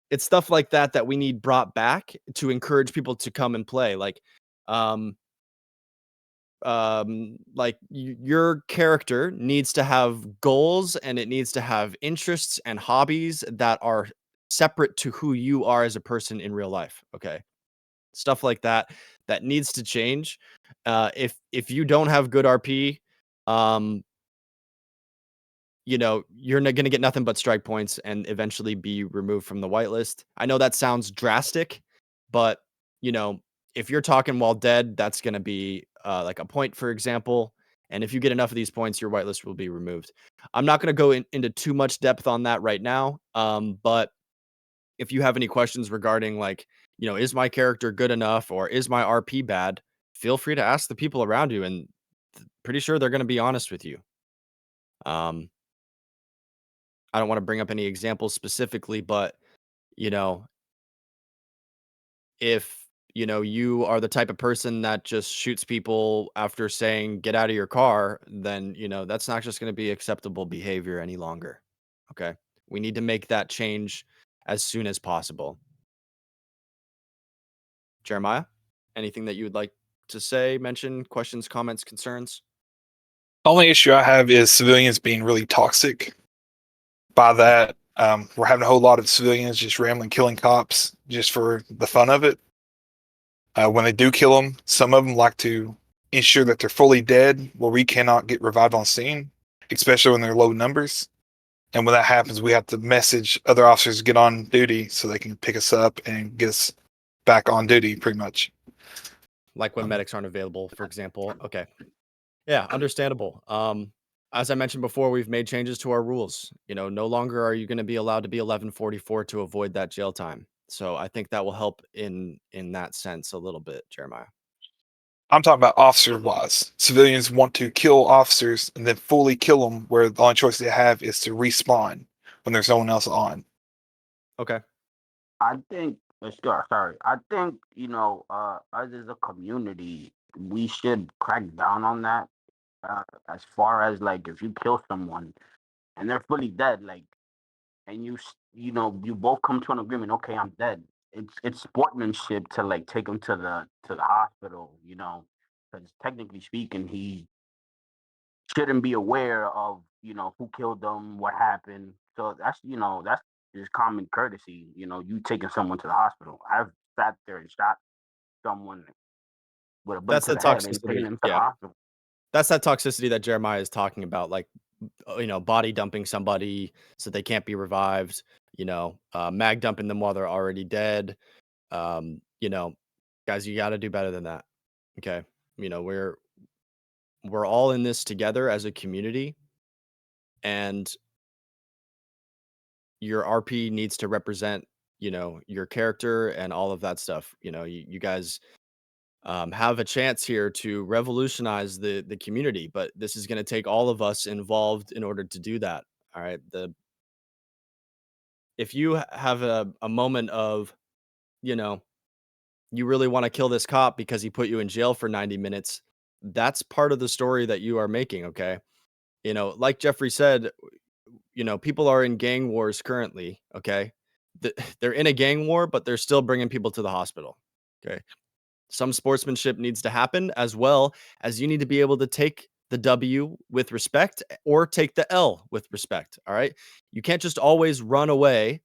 it's stuff like that that we need brought back to encourage people to come and play. Um, your character needs to have goals and it needs to have interests and hobbies that are separate to who you are as a person in real life. Okay, stuff like that that needs to change. If you don't have good RP, um you're going to get nothing but strike points and eventually be removed from the whitelist. I know that sounds drastic, but you know, if you're talking while dead, that's going to be like a point, for example. And if you get enough of these points, your whitelist will be removed. I'm not going to go into too much depth on that right now. But if you have any questions regarding like, is my character good enough or is my RP bad? Feel free to ask the people around you, and pretty sure they're going to be honest with you. Um, I don't want to bring up any examples specifically, but you know, if you are the type of person that just shoots people after saying get out of your car, then that's not just going to be acceptable behavior any longer. Okay? We need to make that change as soon as possible. Jeremiah, anything that you would like to say, mention, questions, comments, concerns?
The only issue I have is civilians being really toxic. By that, we're having a whole lot of civilians just randomly killing cops just for the fun of it. When they do kill them, some of them like to ensure that they're fully dead where we cannot get revived on scene, especially when they're low numbers. And when that happens, we have to message other officers to get on duty so they can pick us up and get us back on duty, pretty much.
Like when medics aren't available, for example. Okay. Yeah, understandable. As I mentioned before, we've made changes to our rules. No longer are you going to be allowed to be 1144 to avoid that jail time. So I think that will help in that sense a little bit, Jeremiah.
I'm talking about officer-wise. Civilians want to kill officers and then fully kill them, where the only choice they have is to respawn when there's no one else on.
Okay.
I think, sorry. I think, us as a community, we should crack down on that. As far as like, if you kill someone and they're fully dead, like, and you both come to an agreement. Okay, I'm dead. It's sportsmanship to like take him to the hospital. Because technically speaking, he shouldn't be aware of who killed them, what happened. So that's just common courtesy. You taking someone to the hospital. I've sat there and shot someone with a bullet
That's
to
the
the head and taken
toxicity.
them to the
Yeah.
hospital.
That's that toxicity that Jeremiah is talking about, like, body dumping somebody so they can't be revived, mag dumping them while they're already dead. Um, you know, guys, you got to do better than that. Okay. We're all in this together as a community, and your RP needs to represent, your character and all of that stuff. You guys have a chance here to revolutionize the community, but this is going to take all of us involved in order to do that. All right. If you have a moment of, you know, you really want to kill this cop because he put you in jail for 90 minutes, that's part of the story that you are making. Okay. Like Jeffrey said, people are in gang wars currently. Okay. They're in a gang war, but they're still bringing people to the hospital. Okay. Some sportsmanship needs to happen, as well as you need to be able to take the W with respect or take the L with respect. All right. You can't just always run away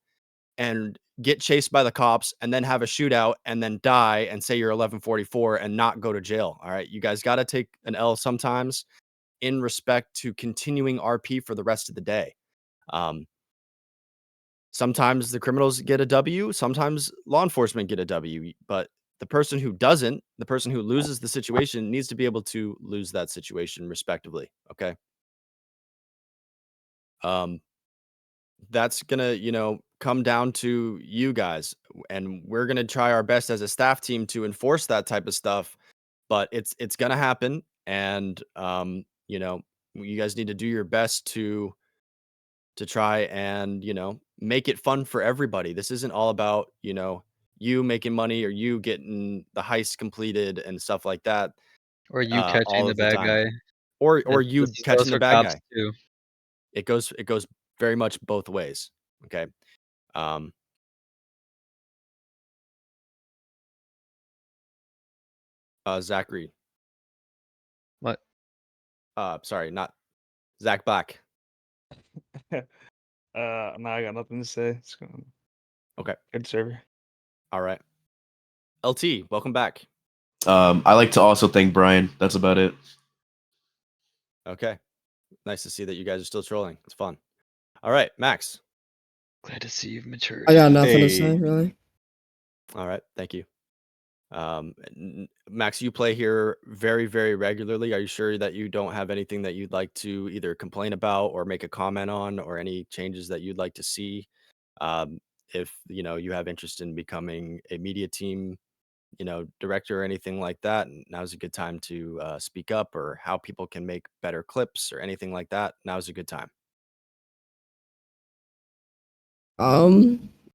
and get chased by the cops and then have a shootout and then die and say you're 1144 and not go to jail. All right. You guys got to take an L sometimes in respect to continuing RP for the rest of the day. Um, Sometimes the criminals get a W, sometimes law enforcement get a W, but the person who doesn't, the person who loses the situation needs to be able to lose that situation respectively. Okay. Um, that's gonna, come down to you guys, and we're gonna try our best as a staff team to enforce that type of stuff. But it's gonna happen, and you guys need to do your best to try and make it fun for everybody. This isn't all about you making money or you getting the heist completed and stuff like that
Or you catching
all
the
of the
bad
time,
guy.
or
This
you
goes
catching the
for
bad
cops
guy.
too.
It goes very much both ways. Okay. Um, Zachary.
What?
Sorry, not Zach Black.
No, I got nothing to say. It's going
Okay.
good server.
All right. LT, welcome back.
I like to also thank Brian. That's about it.
Okay. Nice to see that you guys are still trolling. It's fun. All right, Max.
Glad to see you've matured.
I got nothing to say, really.
All right, thank you. Max, you play here very, very regularly. Are you sure that you don't have anything that you'd like to either complain about or make a comment on, or any changes that you'd like to see? If you have interest in becoming a media team, director or anything like that, now's a good time to speak up, or how people can make better clips or anything like that. Now's a good time.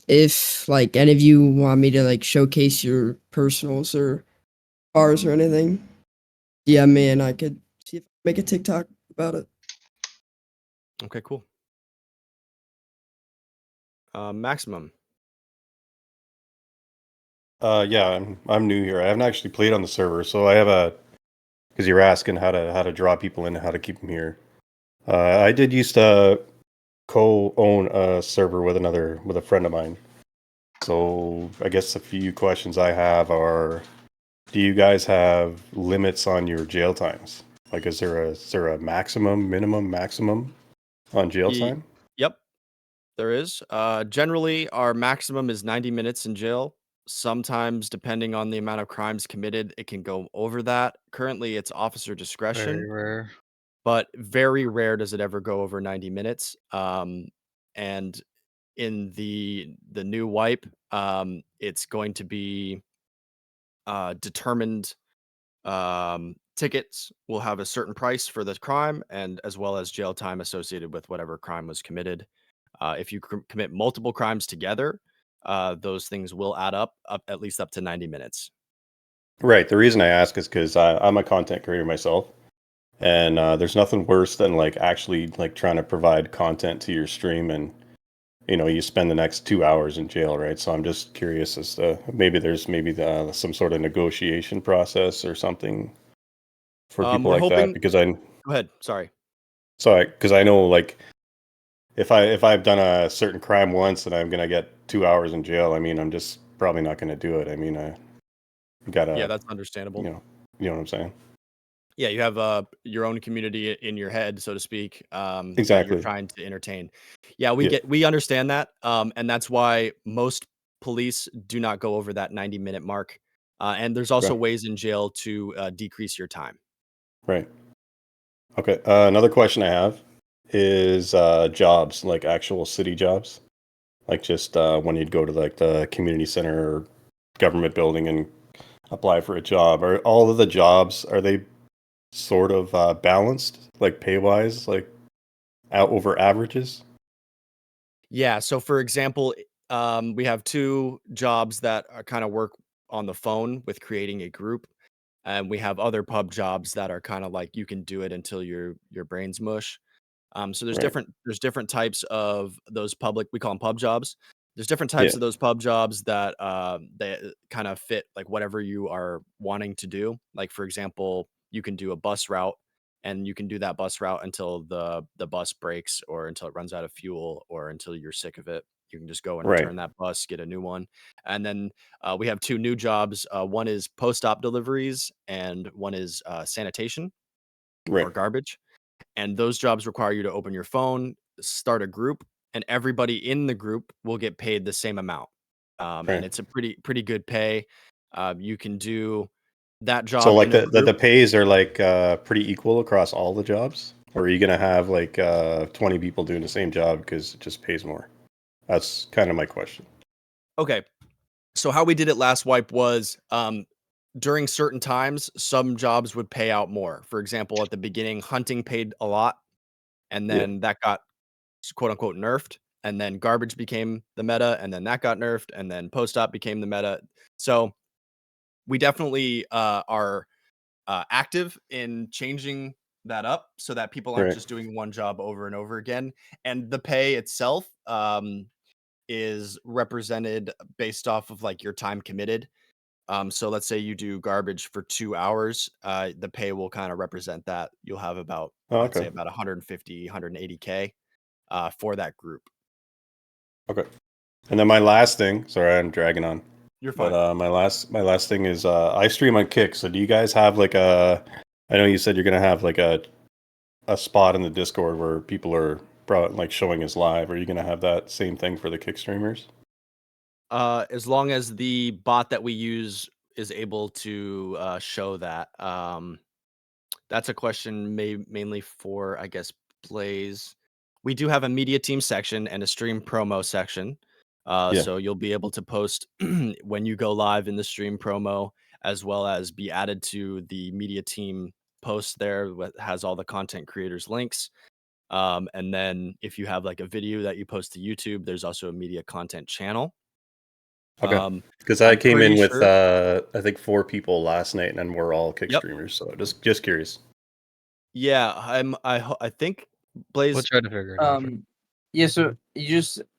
If like any of you want me to like showcase your personals or cars or anything, DM me and I could see if I can make a TikTok about it.
Okay, cool. Maximum.
Yeah, I'm new here. I haven't actually played on the server, so I have because you're asking how to draw people in and how to keep them here. I did used to co-own a server with a friend of mine. So I guess a few questions I have are: do you guys have limits on your jail times? Like, is there a maximum, minimum, maximum on jail time?
Yep, there is. Generally, our maximum is 90 minutes in jail. Sometimes, depending on the amount of crimes committed, it can go over that. Currently, it's officer discretion,
Very rare.
but very rare does it ever go over 90 minutes. And in the new wipe, it's going to be determined. Tickets will have a certain price for the crime, and as well as jail time associated with whatever crime was committed. If you commit multiple crimes together, those things will add up at least up to 90 minutes.
Right. The reason I ask is because I'm a content creator myself, and there's nothing worse than like actually like trying to provide content to your stream, and you spend the next 2 hours in jail, right? So I'm just curious as to there's some sort of negotiation process or something for people
We're
like that,
hoping.
because
Go ahead. Sorry.
because I know, like, if I've done a certain crime once and I'm gonna get 2 hours in jail, I mean, I'm just probably not gonna do it. I mean, I gotta,
Yeah, that's understandable.
you know what I'm saying?
Yeah, you have your own community in your head, so to speak, that you're
Exactly.
trying to entertain. Yeah,
Yeah.
we understand that, and that's why most police do not go over that 90-minute mark. And there's also
Okay.
ways in jail to decrease your time.
Right. Okay. Another question I have is jobs, like actual city jobs, like just when you'd go to like the community center or government building and apply for a job. Are all of the jobs, are they sort of balanced, like pay wise, like out over averages?
Yeah. So, for example, we have two jobs that are kind of work on the phone with creating a group, and we have other pub jobs that are kind of like you can do it until your brain's mush. So
Right.
there's different types of those public, we call them pub jobs. There's different types
Yeah.
of those pub jobs that they kind of fit like whatever you are wanting to do. Like, for example, you can do a bus route, and you can do that bus route until the bus breaks, or until it runs out of fuel, or until you're sick of it. You can just go and
Right.
return that bus, get a new one. And then we have two new jobs. One is post-op deliveries, and one is sanitation
Right.
or garbage. And those jobs require you to open your phone, start a group, and everybody in the group will get paid the same amount. And
Right.
it's a pretty good pay. You can do that
So
job
like
in a
the
group.
pays are like pretty equal across all the jobs, or are you gonna have like 20 people doing the same job because it just pays more? That's kind of my question.
Okay. So how we did it last wipe was during certain times, some jobs would pay out more. For example, at the beginning, hunting paid a lot, and
Yeah.
then that got quote unquote nerfed, and then garbage became the meta, and then that got nerfed, and then post op became the meta. So we definitely are active in changing that up so that people aren't
Right.
just doing one job over and over again. And the pay itself is represented based off of like your time committed. So let's say you do garbage for 2 hours, the pay will kind of represent that. You'll have about,
Oh,
I'd say
okay.
about 150, 180K for that group.
Okay. And then my last thing, sorry, I'm dragging on.
You're
But
fine.
my last thing is I stream on Kick. So do you guys have like I know you said you're gonna have like a spot in the Discord where people are like showing us live. Are you gonna have that same thing for the Kick streamers?
As long as the bot that we use is able to show that. That's a question mainly for, I guess, Blaze. We do have a media team section and a stream promo section.
Yeah.
So you'll be able to post when you go live in the stream promo, as well as be added to the media team post there that has all the content creators links. And then if you have like a video that you post to YouTube, there's also a media content channel.
Okay. Because I
I'm
came
pretty
in with
sure.
I think 4 people last night, and we're all Kick
Yep.
streamers. So just curious.
Yeah, I think Blaze.
We'll try to figure it out.
Yeah, so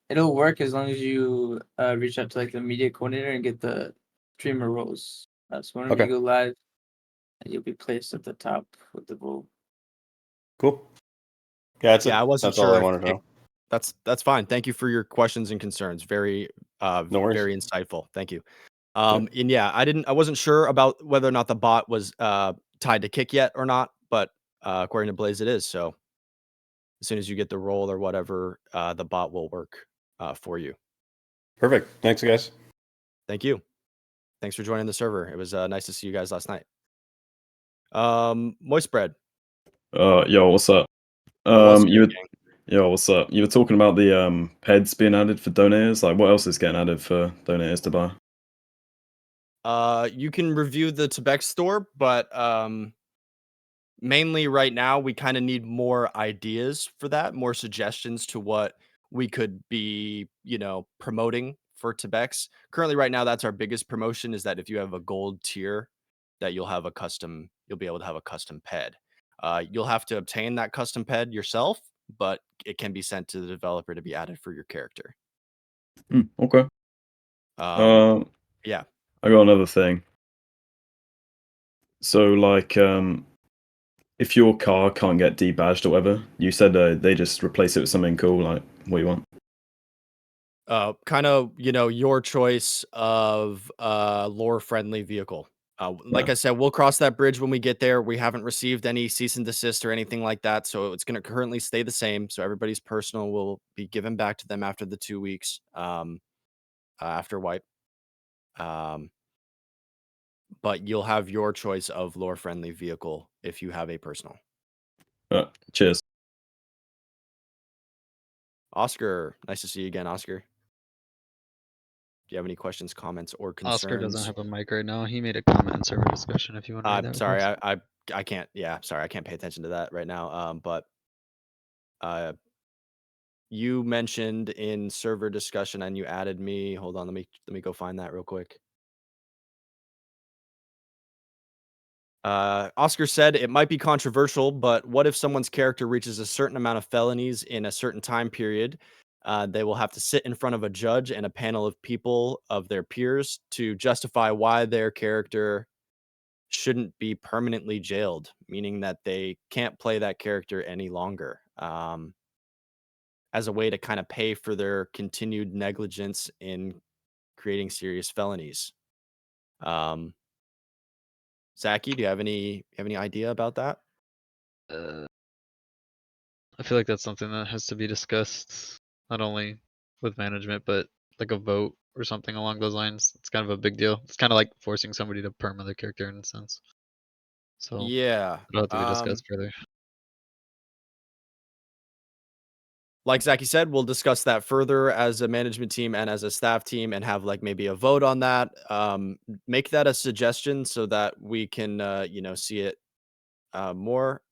it'll work as long as you reach out to like the media coordinator and get the streamer roles. So whenever you
Okay.
go live, you'll be placed at the top with the role.
Cool. Yeah, that's
Yeah, I
it.
wasn't
That's all
sure
I
if
wanted to know.
that's fine. Thank you for your questions and concerns. Very
No worries.
very insightful. Thank you. And yeah, I wasn't sure about whether or not the bot was tied to Kick yet or not, but according to Blaze it is. So as soon as you get the role or whatever, the bot will work for you.
Perfect. Thanks, guys.
Thank you. Thanks for joining the server. It was nice to see you guys last night. Moist bread.
Yo, what's up?
What's
You
good,
were,
gang?
yo, what's up? You were talking about the peds being added for donators. Like, what else is getting added for donators to buy?
You can review the Tebek store, but mainly right now we kind of need more ideas for that, more suggestions to what we could be, promoting for Tebeks. Currently, right now, that's our biggest promotion is that if you have a gold tier, that you'll be able to have a custom ped. You'll have to obtain that custom ped yourself, but it can be sent to the developer to be added for your character.
Okay.
Yeah.
I got another thing. So, like, if your car can't get debadged or whatever, you said they just replace it with something cool. Like, what do you want?
Kind of, your choice of lore friendly vehicle. Like I said, we'll cross that bridge when we get there. We haven't received any cease and desist or anything like that, so it's going to currently stay the same. So everybody's personal will be given back to them after the 2 weeks after wipe. But you'll have your choice of lore friendly vehicle if you have a personal.
Cheers.
Oscar, nice to see you again, Oscar. Do you have any questions, comments, or concerns?
Oscar doesn't have a mic right now. He made a comment in server discussion. If you want to read that.
Sorry, I can't. Yeah, sorry, I can't pay attention to that right now. But you mentioned in server discussion and you added me. Hold on, let me go find that real quick. Oscar said it might be controversial, but what if someone's character reaches a certain amount of felonies in a certain time period? They will have to sit in front of a judge and a panel of people of their peers to justify why their character shouldn't be permanently jailed, meaning that they can't play that character any longer. As a way to kind of pay for their continued negligence in creating serious felonies. Zaki, do you have any idea about that?
I feel like that's something that has to be discussed, not only with management, but like a vote or something along those lines. It's kind of a big deal. It's kind of like forcing somebody to perma their character in a sense. So
Yeah.
it'll have to be discussed further.
like Zachy said, we'll discuss that further as a management team and as a staff team and have like maybe a vote on that. Make that a suggestion so that we can, see it more.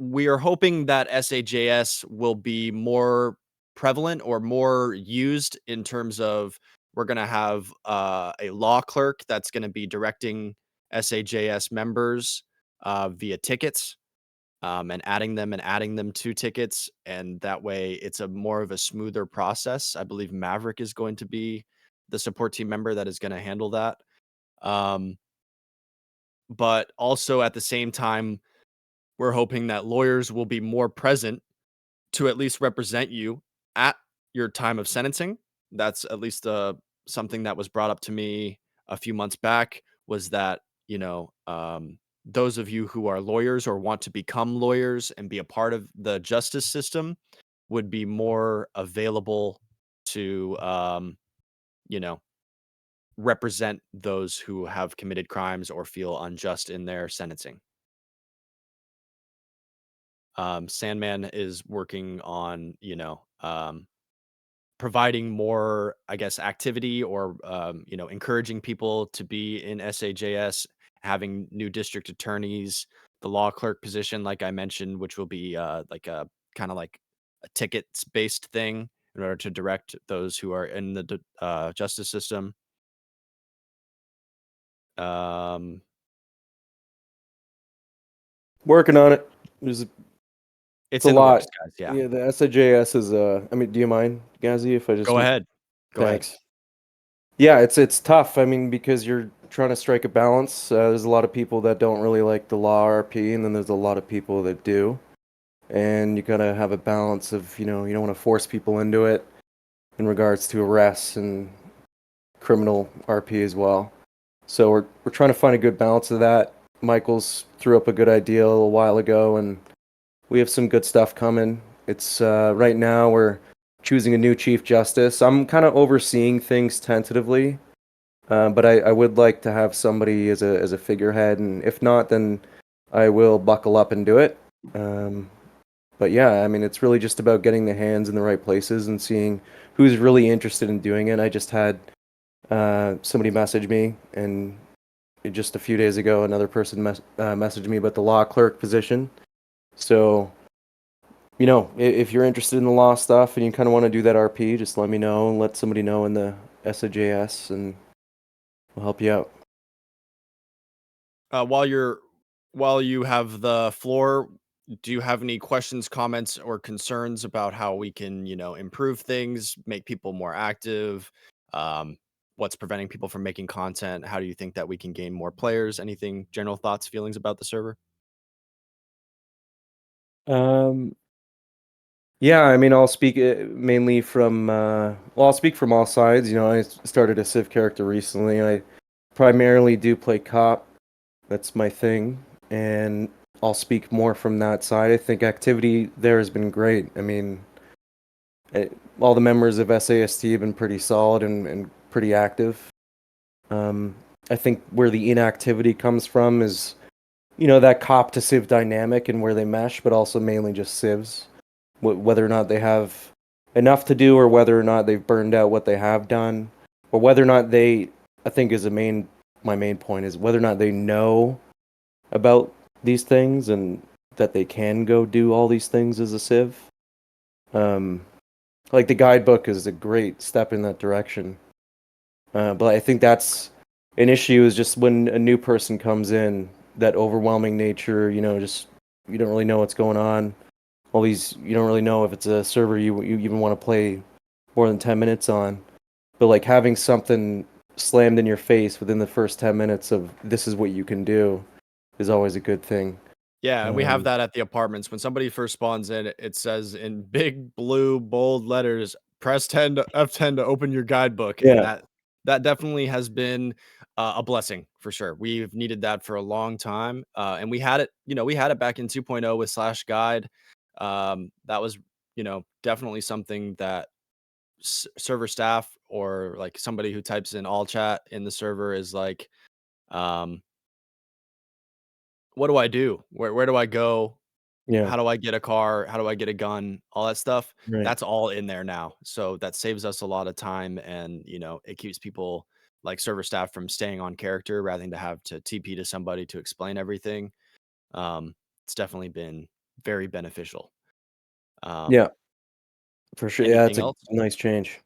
We are hoping that SAJS will be more prevalent or more used in terms of we're going to have a law clerk that's going to be directing SAJS members via tickets and adding them to tickets. And that way it's a more of a smoother process. I believe Maverick is going to be the support team member that is going to handle that. But also at the same time, we're hoping that lawyers will be more present to at least represent you at your time of sentencing. That's at least something that was brought up to me a few months back was that, those of you who are lawyers or want to become lawyers and be a part of the justice system would be more available to, represent those who have committed crimes or feel unjust in their sentencing. Sandman is working on, providing more, I guess, activity or, encouraging people to be in SAJS, having new district attorneys, the law clerk position, like I mentioned, which will be like a kind of like a tickets based thing in order to direct those who are in the justice system. Um,
Working on it. There's
it's
a
in the
lot.
works, guys. Yeah.
Yeah, the SAJS is I mean, do you mind, Gazzy, if I just
Go ahead. Go ahead.
Thanks. Yeah, it's tough. I mean, because you're trying to strike a balance. There's a lot of people that don't really like the law RP, and then there's a lot of people that do. And you gotta have a balance of, you don't want to force people into it in regards to arrests and criminal RP as well. So we're trying to find a good balance of that. Michael's threw up a good idea a little while ago, and we have some good stuff coming. It's right now we're choosing a new chief justice. I'm kind of overseeing things tentatively, but I would like to have somebody as a figurehead, and if not, then I will buckle up and do it. But yeah, I mean, it's really just about getting the hands in the right places and seeing who's really interested in doing it. I just had somebody message me, and just a few days ago, another person messaged me about the law clerk position. So, if you're interested in the law stuff and you kind of want to do that RP, just let me know and let somebody know in the SAJS, and we'll help you out.
While you have the floor, do you have any questions, comments, or concerns about how we can, improve things, make people more active? What's preventing people from making content? How do you think that we can gain more players? Anything, general thoughts, feelings about the server?
Yeah, I mean, I'll speak mainly from, I'll speak from all sides. I started a Civ character recently. I primarily do play cop. That's my thing. And I'll speak more from that side. I think activity there has been great. I mean, all the members of SAST have been pretty solid and pretty active. I think where the inactivity comes from is, that cop to Civ dynamic and where they mesh, but also mainly just Civs. Whether or not they have enough to do, or whether or not they've burned out what they have done, or whether or not they, I think is my main point is whether or not they know about these things and that they can go do all these things as a Civ. Like the guidebook is a great step in that direction. But I think that's an issue is just when a new person comes in, that overwhelming nature, just you don't really know what's going on. All these, you don't really know if it's a server you even want to play more than 10 minutes on. But like having something slammed in your face within the first 10 minutes of this is what you can do is always a good thing.
Yeah, and we have that at the apartments. When somebody first spawns in, it says in big blue bold letters, press 10 to F10 to open your guidebook. And
Yeah.
that definitely has been a blessing for sure. We've needed that for a long time. And we had it, we had it back in 2.0 with slash guide. That was, definitely something that server staff or like somebody who types in all chat in the server is like, what do I do? Where do I go?
Yeah.
how do I get a car? How do I get a gun? All that stuff.
Right.
That's all in there now. So that saves us a lot of time, and it keeps people like server staff from staying on character rather than to have to TP to somebody to explain everything. It's definitely been very beneficial.
Yeah. For sure. Yeah, it's
Anything
a
else?
nice change.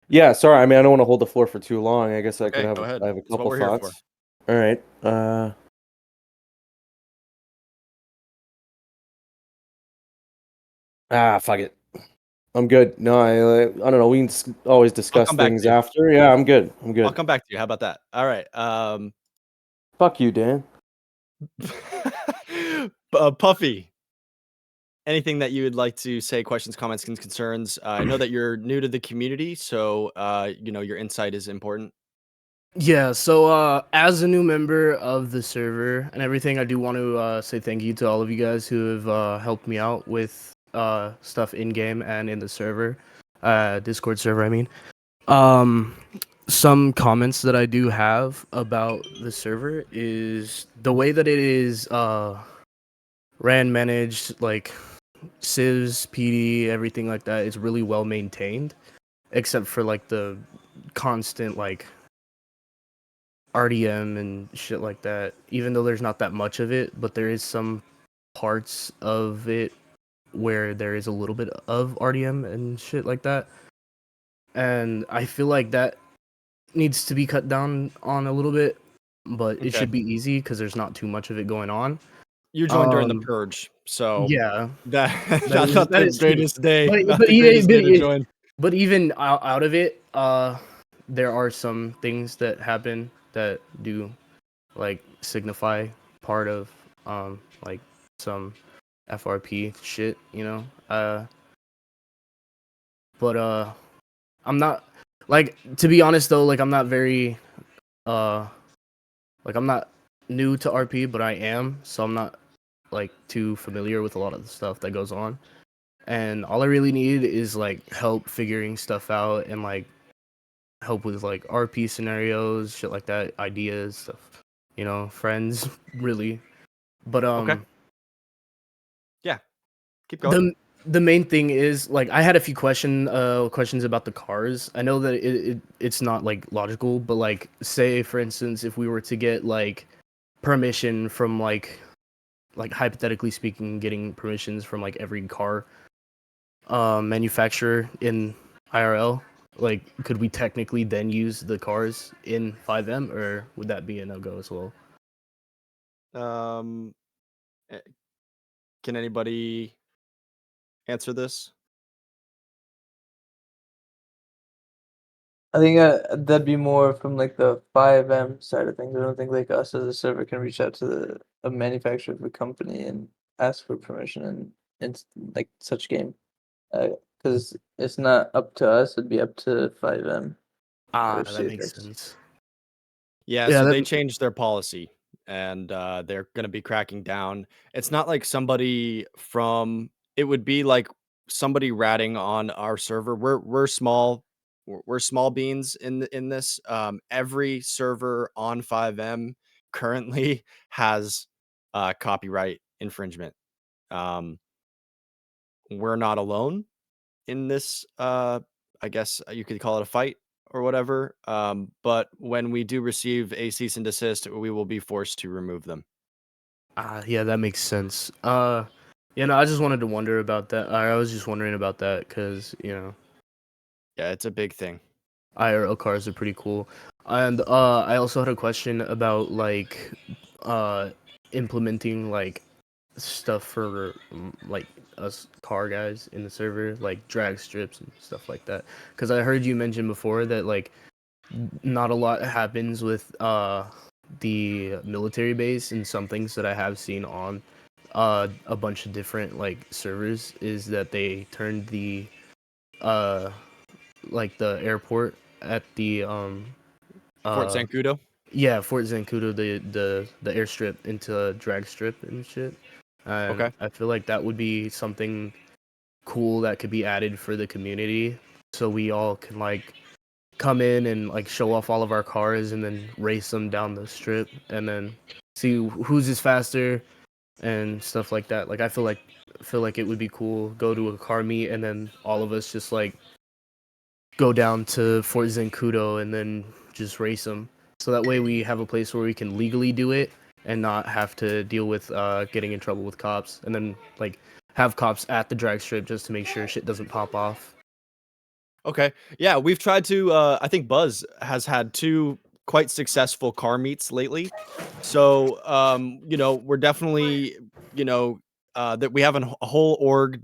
Yeah, sorry. I mean, I don't want to hold the floor for too long. I guess
Okay, go ahead.
I have a
That's what
couple
we're here for.
thoughts. All right. Fuck it. I'm good. No, I don't know. We can always
I'll
discuss
come back
things
to you.
after. Yeah, I'm good. I'm
I'll
good.
come back to you. How about that? All right.
Fuck you, Dan.
Puffy, anything that you would like to say, questions, comments, and concerns? I know that you're new to the community, so your insight is important.
Yeah, so as a new member of the server and everything, I do want to say thank you to all of you guys who have helped me out with stuff in game and in the server, Discord server. I mean, some comments that I do have about the server is the way that it is ran, managed, like civs, PD, everything like that. It's really well maintained, except for like the constant like RDM and shit like that. Even though there's not that much of it, but there is some parts of it where there is a little bit of RDM and shit like that. And I feel like that needs to be cut down on a little bit, but it
Okay.
should be easy because there's not too much of it going on.
You joined during the purge, so
Yeah,
that's
that
not
that
the
is true.
greatest day.
But
Not
but
the
even
greatest day to join.
but even out of it, there are some things that happen that do like signify part of like some FRP shit, you know. But I'm not like, to be honest though, like I'm not very like I'm not new to RP, but I am, so I'm not like too familiar with a lot of the stuff that goes on. And all I really need is like help figuring stuff out and like help with like RP scenarios, shit like that, ideas, stuff, you know, friends, really. But
Okay. Yeah. Keep going.
the main thing is like I had a few questions about the cars. I know that it's not like logical, but like say for instance if we were to get like permission from like hypothetically speaking, getting permissions from like every car manufacturer in IRL, like could we technically then use the cars in 5M, or would that be a no-go as well?
Eh, can anybody answer this?
I think that'd be more from like the 5M side of things. I don't think like us as a server can reach out to a manufacturer of a company and ask for permission in like such game, because it's not up to us. It'd be up to 5M or
That makes
CFX.
sense.
Yeah,
Yeah,
so
that
they changed their policy, and they're going to be cracking down. It's not like somebody from it would be like somebody ratting on our server. We're small. We're small beans in this. Every server on 5M currently has copyright infringement. Um, we're not alone in this. I guess you could call it a fight or whatever. But when we do receive a cease and desist, we will be forced to remove them.
yeah, that makes sense. Yeah, no, I just wanted to wonder about that. I was just wondering about that because, you know,
Yeah, it's a big thing.
IRL cars are pretty cool. And I also had a question about like implementing like stuff for like us car guys in the server, like drag strips and stuff like that. Because I heard you mention before that like not a lot happens with the military base, and some things that I have seen on a bunch of different like servers is that they turned the uh like the airport at the
Fort Zancudo.
yeah, Fort Zancudo, the airstrip into a drag strip and shit. And
Okay.
I feel like that would be something cool that could be added for the community, so we all can like come in and like show off all of our cars and then race them down the strip, and then see whose is faster and stuff like that. Like I feel like it would be cool. Go to a car meet and then all of us just like go down to Fort Zancudo and then just race them. So that way we have a place where we can legally do it and not have to deal with getting in trouble with cops. And then like have cops at the drag strip just to make sure shit doesn't pop off.
Okay. Yeah, we've tried to I think Buzz has had 2 quite successful car meets lately. So, we're definitely, that we have a whole org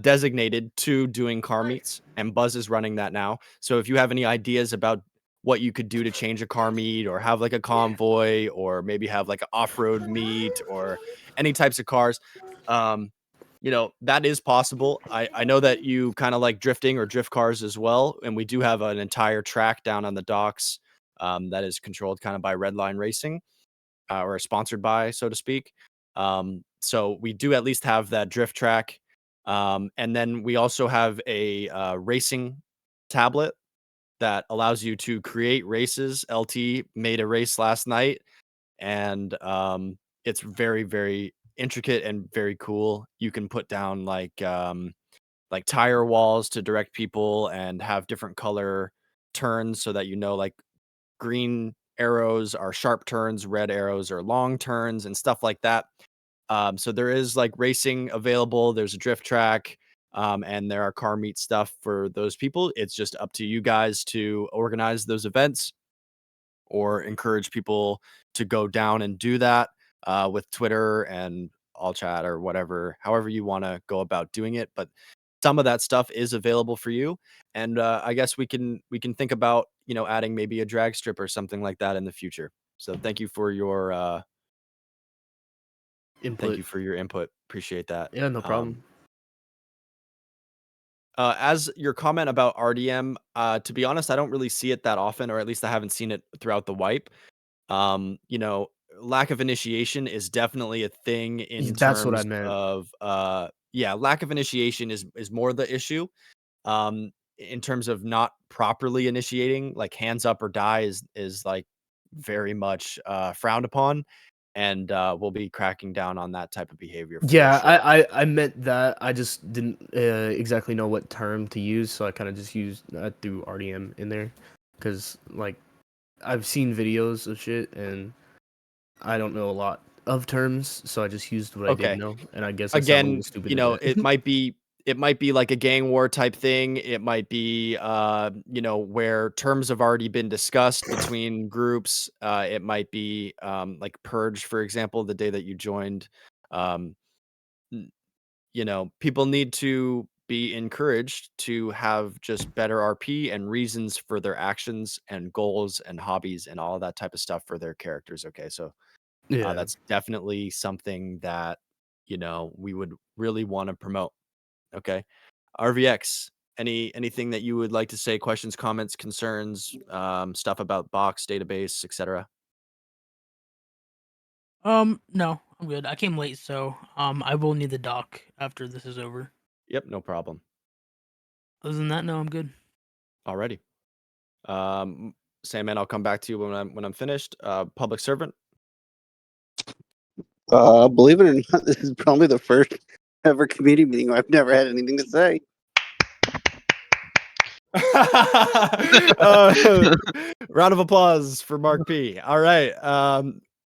designated to doing car meets, and Buzz is running that now. So if you have any ideas about what you could do to change a car meet or have like a convoy or maybe have like an off-road meet or any types of cars, um, that is possible. I know that you kind of like drifting or drift cars as well, and we do have an entire track down on the docks that is controlled kind of by Redline Racing or sponsored by, so to speak. So we do at least have that drift track. And then we also have a racing tablet that allows you to create races. LT made a race last night, and it's very, very intricate and very cool. You can put down like tire walls to direct people and have different color turns so that like green arrows are sharp turns, red arrows are long turns, and stuff like that. So there is like racing available. There's a drift track, and there are car meet stuff for those people. It's just up to you guys to organize those events or encourage people to go down and do that with Twitter and all chat or whatever, however you want to go about doing it. But some of that stuff is available for you, and I guess we can think about adding maybe a drag strip or something like that in the future. So thank
Input.
you for your input. Appreciate that.
Yeah, no problem.
As your comment about RDM, to be honest, I don't really see it that often, or at least I haven't seen it throughout the wipe. Um, you know, Lack of initiation is definitely a thing in
That's what I
terms
meant.
of yeah, lack of initiation is more the issue. In terms of not properly initiating, like hands up or die is like very much frowned upon, and we'll be cracking down on that type of behavior for
Yeah,
sure.
I meant that. I just didn't exactly know what term to use, so I kind of just used threw RDM in there, because like I've seen videos of shit and I don't know a lot of terms, so I just used what I did
Okay.
know, and I guess I sound a little
Again,
stupid in that.
it might be like a gang war type thing. It might be where terms have already been discussed between groups. It might be like purge, for example, the day that you joined. Um, people need to be encouraged to have just better RP and reasons for their actions and goals and hobbies and all of that type of stuff for their characters. Okay, so
Yeah.
that's definitely something that we would really want to promote. Okay, RVX. Anything that you would like to say? Questions, comments, concerns, stuff about box database, etc.
No, I'm good. I came late, so I will need the doc after this is over.
Yep, no problem.
Other than that, no, I'm good.
Alrighty. Sandman, I'll come back to you when I'm finished. Public servant.
Believe it or not, this is probably the first ever committee meeting where I've never had anything to say.
Round of applause for Mark P. All right.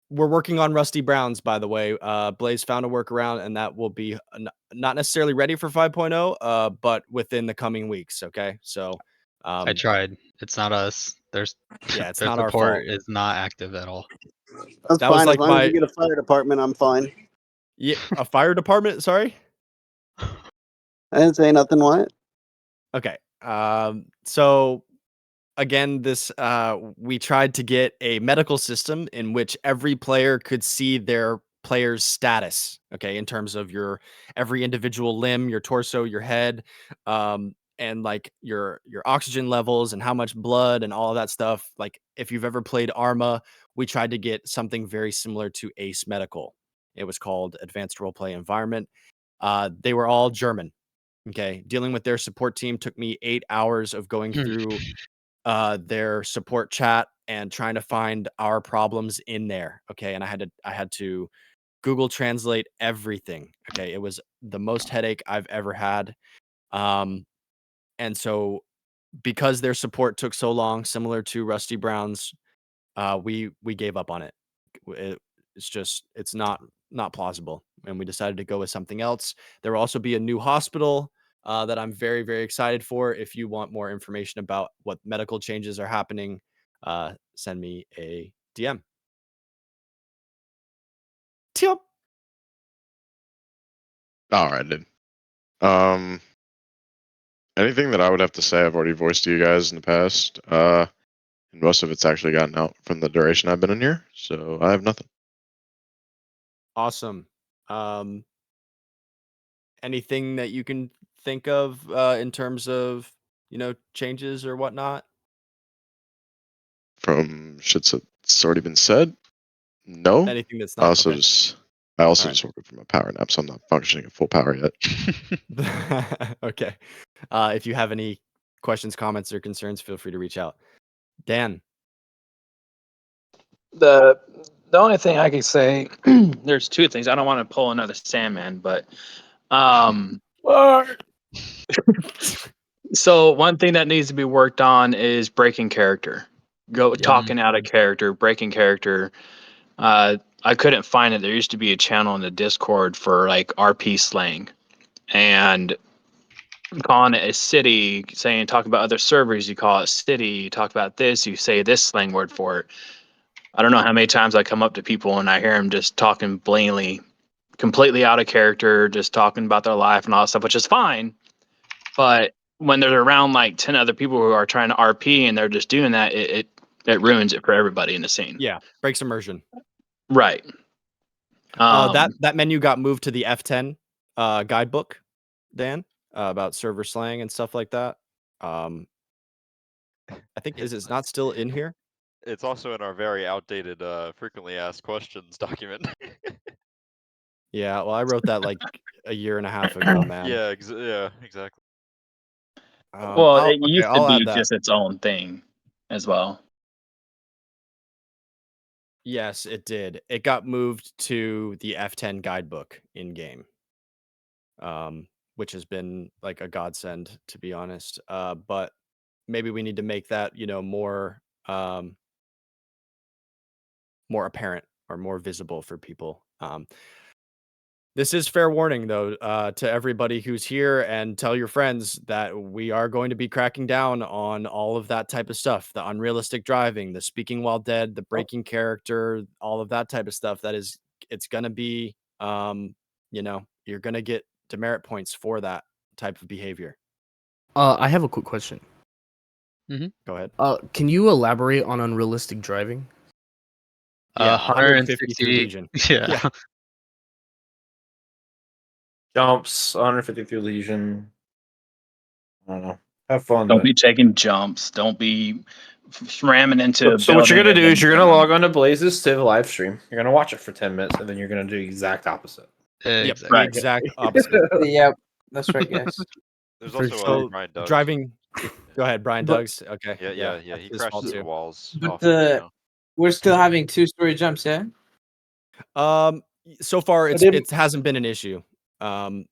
We're working on Rusty Browns, by the way. Blaze found a workaround, and that will be not necessarily ready for 5.0, but within the coming weeks. Okay. So
I tried. It's not us. There's
yeah, it's
their
not our
support
fault.
is not active at all.
That's
That was
fine. As
like
long as we get a fire department, I'm fine.
a fire department. Sorry.
I didn't say nothing. What?
Okay. So again, this we tried to get a medical system in which every player could see their player's status, okay, in terms of your every individual limb, your torso, your head, and like your oxygen levels and how much blood and all of that stuff. Like if you've ever played Arma, we tried to get something very similar to Ace Medical. It was called Advanced Roleplay Environment. They were all German. Okay, dealing with their support team took me 8 hours of going through their support chat and trying to find our problems in there. Okay. And I had to Google Translate everything. Okay. It was the most headache I've ever had. Um, and so because their support took so long, similar to Rusty Brown's, we gave up on it. It's just it's not plausible, and we decided to go with something else. There will also be a new hospital that I'm very excited for. If you want more information about what medical changes are happening, send me a DM. Tip.
All right, then. Um, anything that I would have to say, I've already voiced to you guys in the past. And most of it's actually gotten out from the duration I've been in here, so I have nothing.
Awesome. Anything that you can think of in terms of changes or whatnot?
From shit that's already been said, no.
Anything that's
I
not
also
okay.
just I also
All right.
just woke up from a power nap, so I'm not functioning at full power yet.
Okay. If you have any questions, comments, or concerns, feel free to reach out. Dan.
The only thing I could say, there's two things. I don't want to pull another Sandman, but so one thing that needs to be worked on is breaking character. Talking out of character, breaking character. I couldn't find it. There used to be a channel in the Discord for like RP slang, and calling it a city, saying talk about other servers, you call it city. You talk about this, you say this slang word for it. I don't know how many times I come up to people and I hear them just talking blatantly, completely out of character, just talking about their life and all that stuff, which is fine. But when they're around like 10 other people who are trying to RP and they're just doing that, it ruins it for everybody in the scene.
Yeah, breaks immersion.
Right.
That menu got moved to the F10 guidebook, Dan, about server slang and stuff like that. I think is it not still in here?
It's also in our very outdated frequently asked questions document.
Yeah, well, I wrote that like a year and a half ago, man.
Yeah, exactly.
Well, it used to
I'll
be
add that.
just its own thing as well.
Yes, it did. It got moved to the F10 guidebook in game, which has been like a godsend, to be honest. But maybe we need to make that, more apparent or more visible for people. This is fair warning, though, to everybody who's here, and tell your friends that we are going to be cracking down on all of that type of stuff, the unrealistic driving, the speaking while dead, the breaking character, all of that type of stuff. It's going to be, you're going to get demerit points for that type of behavior.
I have a quick question.
Go ahead.
Can you elaborate on unrealistic driving?
Yeah, 150 through
150.
Legion.
Yeah.
Jumps, 150 through Legion. I don't know. Have fun.
Don't
but-
be taking jumps. Don't be ramming into.
So what you're
building
gonna do
and
is you're
then-
gonna log on to Blazes to the live stream. You're gonna watch it for 10 minutes, and then you're gonna do the exact opposite.
Yep, the exact opposite.
Yep, that's right, guys.
There's
For
also
so
Brian Duggs.
driving. Go ahead, Brian
But-
Duggs. Okay.
Yeah.
that's
He
his
crashes
fault
into
too.
walls.
But
often,
we're still having 2-story jumps, yeah.
So far
I didn't-
it hasn't been an issue. The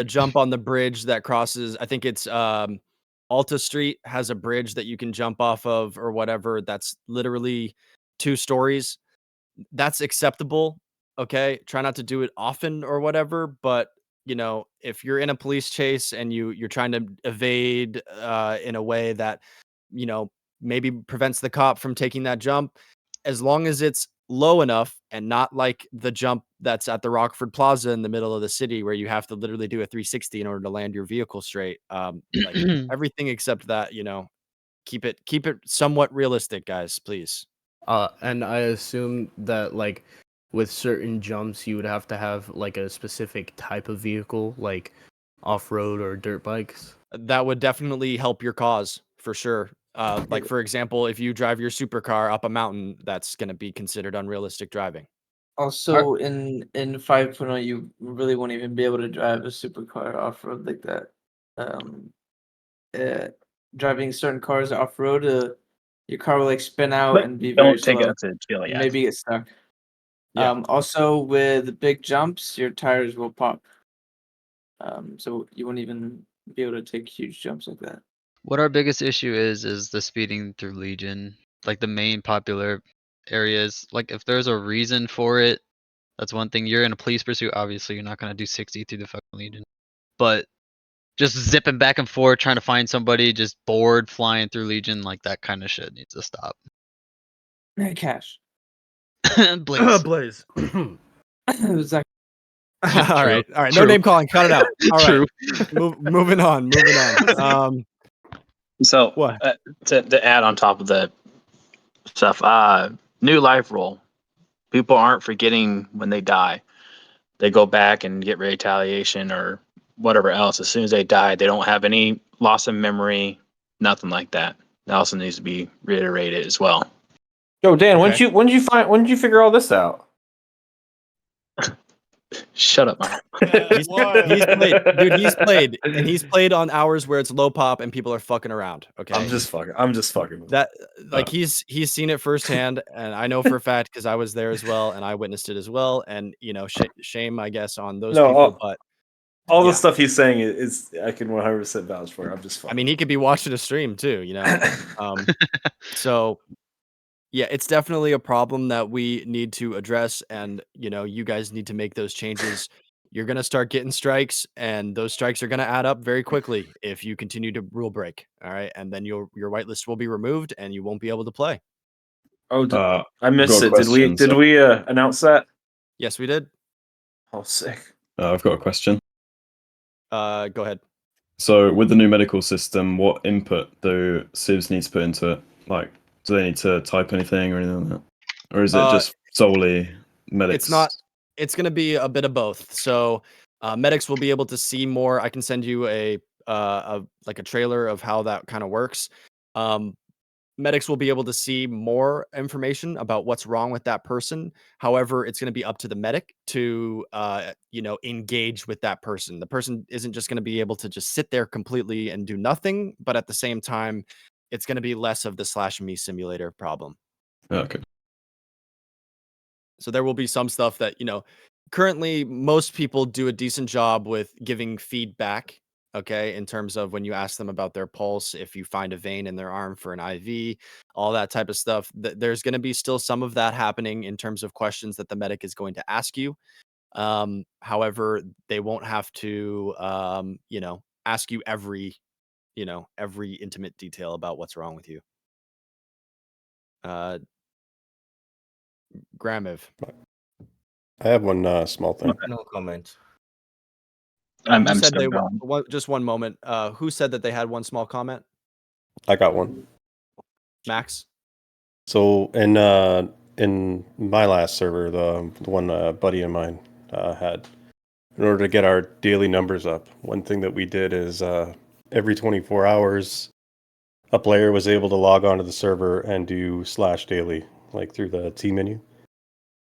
jump on the bridge that crosses, I think it's Alta Street has a bridge that you can jump off of or whatever. That's literally 2 stories. That's acceptable. Okay. Try not to do it often or whatever, but if you're in a police chase and you're trying to evade in a way that, maybe prevents the cop from taking that jump, as long as it's low enough and not like the jump that's at the Rockford Plaza in the middle of the city where you have to literally do a 360 in order to land your vehicle straight. Like everything except that, keep it somewhat realistic, guys, please.
And I assume that like with certain jumps you would have to have like a specific type of vehicle, like off-road or dirt bikes.
That would definitely help your cause for sure. Like for example, if you drive your supercar up a mountain, that's going to be considered unrealistic driving.
Also, in 5.0, you really won't even be able to drive a supercar off road like that. Uh, Driving certain cars off road, your car will like spin out
But
and be very
don't take
slow.
it to chill,
And
yeah.
maybe get stuck.
Yeah.
Also with big jumps, your tires will pop. So you won't even be able to take huge jumps like that.
What our biggest issue is the speeding through Legion. Like the main popular areas. Like if there's a reason for it, that's one thing. You're in a police pursuit, obviously you're not gonna do 60 through the fucking Legion. But just zipping back and forth trying to find somebody, just bored flying through Legion, like that kind of shit needs to stop.
Hey, Cash.
Blaze.
Blaze.
Zach.
All right. No
True.
name calling. Cut it out. All right.
True.
Moving on.
So
What?
To add on top of the stuff, new life rule. People aren't forgetting when they die. They go back and get retaliation or whatever else. As soon as they die, they don't have any loss of memory, nothing like that. That also needs to be reiterated as well.
Yo, Dan,
Okay.
when did you figure all this out?
Shut up, Mike.
He's played, dude. He's played on hours where it's low pop and people are fucking around. Okay.
I'm just fucking. With
That like he's seen it firsthand, and I know for a fact because I was there as well, and I witnessed it as well. And you know, shame I guess on those
No,
people, but
all the
yeah.
stuff he's saying is I can 100% vouch for. I'm just fucking.
I mean, he could be watching a stream too, you know. So yeah, it's definitely a problem that we need to address, and you know, you guys need to make those changes. You're gonna start getting strikes, and those strikes are gonna add up very quickly if you continue to rule break. All right, and then your whitelist will be removed, and you won't be able to play.
Oh, I
I've
missed
got a
it.
question,
Did
so-
we announce that?
Yes, we did.
Oh, sick.
I've got a question.
Go ahead.
So, with the new medical system, what input do civs need to put into it? Like, do they need to type anything or anything like that, or is it just solely medics?
It's not. It's going to be a bit of both. So medics will be able to see more. I can send you a trailer of how that kind of works. Medics will be able to see more information about what's wrong with that person. However, it's going to be up to the medic to engage with that person. The person isn't just going to be able to just sit there completely and do nothing, but at the same time, it's going to be less of the /me simulator problem.
Okay.
So there will be some stuff that, currently most people do a decent job with giving feedback, okay, in terms of when you ask them about their pulse, if you find a vein in their arm for an IV, all that type of stuff. There's going to be still some of that happening in terms of questions that the medic is going to ask you. However, they won't have to, ask you every intimate detail about what's wrong with you. Gramiv.
I have one small thing.
No comment.
I'm
said
still
they
going.
just one moment. Who said that they had one small comment?
I got one.
Max.
So in my last server, the one buddy of mine had, in order to get our daily numbers up, one thing that we did is every 24 hours, a player was able to log onto the server and do /daily, like through the T menu.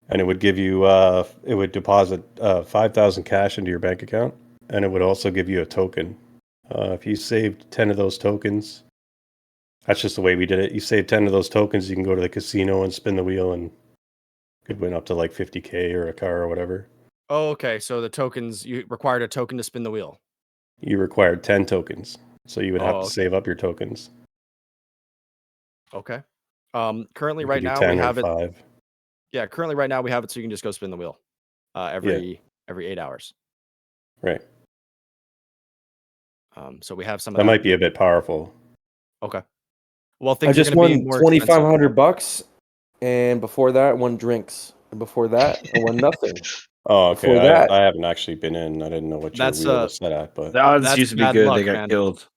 And it would give you, it would deposit 5,000 cash into your bank account, and it would also give you a token. If you saved 10 of those tokens, that's just the way we did it. You save 10 of those tokens, you can go to the casino and spin the wheel and could win up to like 50K or a car or whatever.
Oh, okay. So the tokens, you required a token to spin the wheel.
You required 10 tokens, so you would have to
okay.
save up your tokens.
Okay. Currently
You
right
could do
now
10
we
or
have it.
5.
Yeah, currently right now we have it so you can just go spin the wheel every 8 hours.
Right.
So we have some of
That
that.
might be a bit powerful.
Okay. Well,
I
things are
just
going to be
won
more expensive.
$2,500, and before that, I won drinks, and before that, I won nothing.
Oh, okay.
Before that,
I haven't actually been in. I didn't know what your
That's
wheel was set at, but
The odds
that's
used to be
bad
good.
luck,
They got
man.
killed.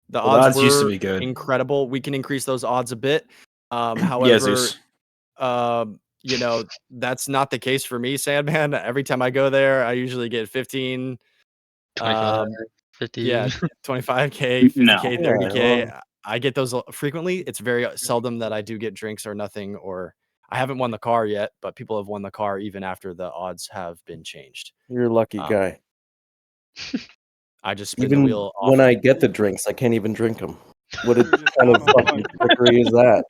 The
Well, the
odds
odds used to
were
be good.
incredible. We can increase those odds a bit. However,
Jesus.
that's not the case for me, Sandman. Every time I go there, I usually get 15,
25, 50.
yeah, 25K, 50K,
No.
30K. I get those frequently. It's very seldom that I do get drinks or nothing, or I haven't won the car yet, but people have won the car even after the odds have been changed.
you're a lucky guy.
I just spin the
Even
wheel
when I
often.
get the drinks, I can't even drink them. What kind of fucking trickery is that?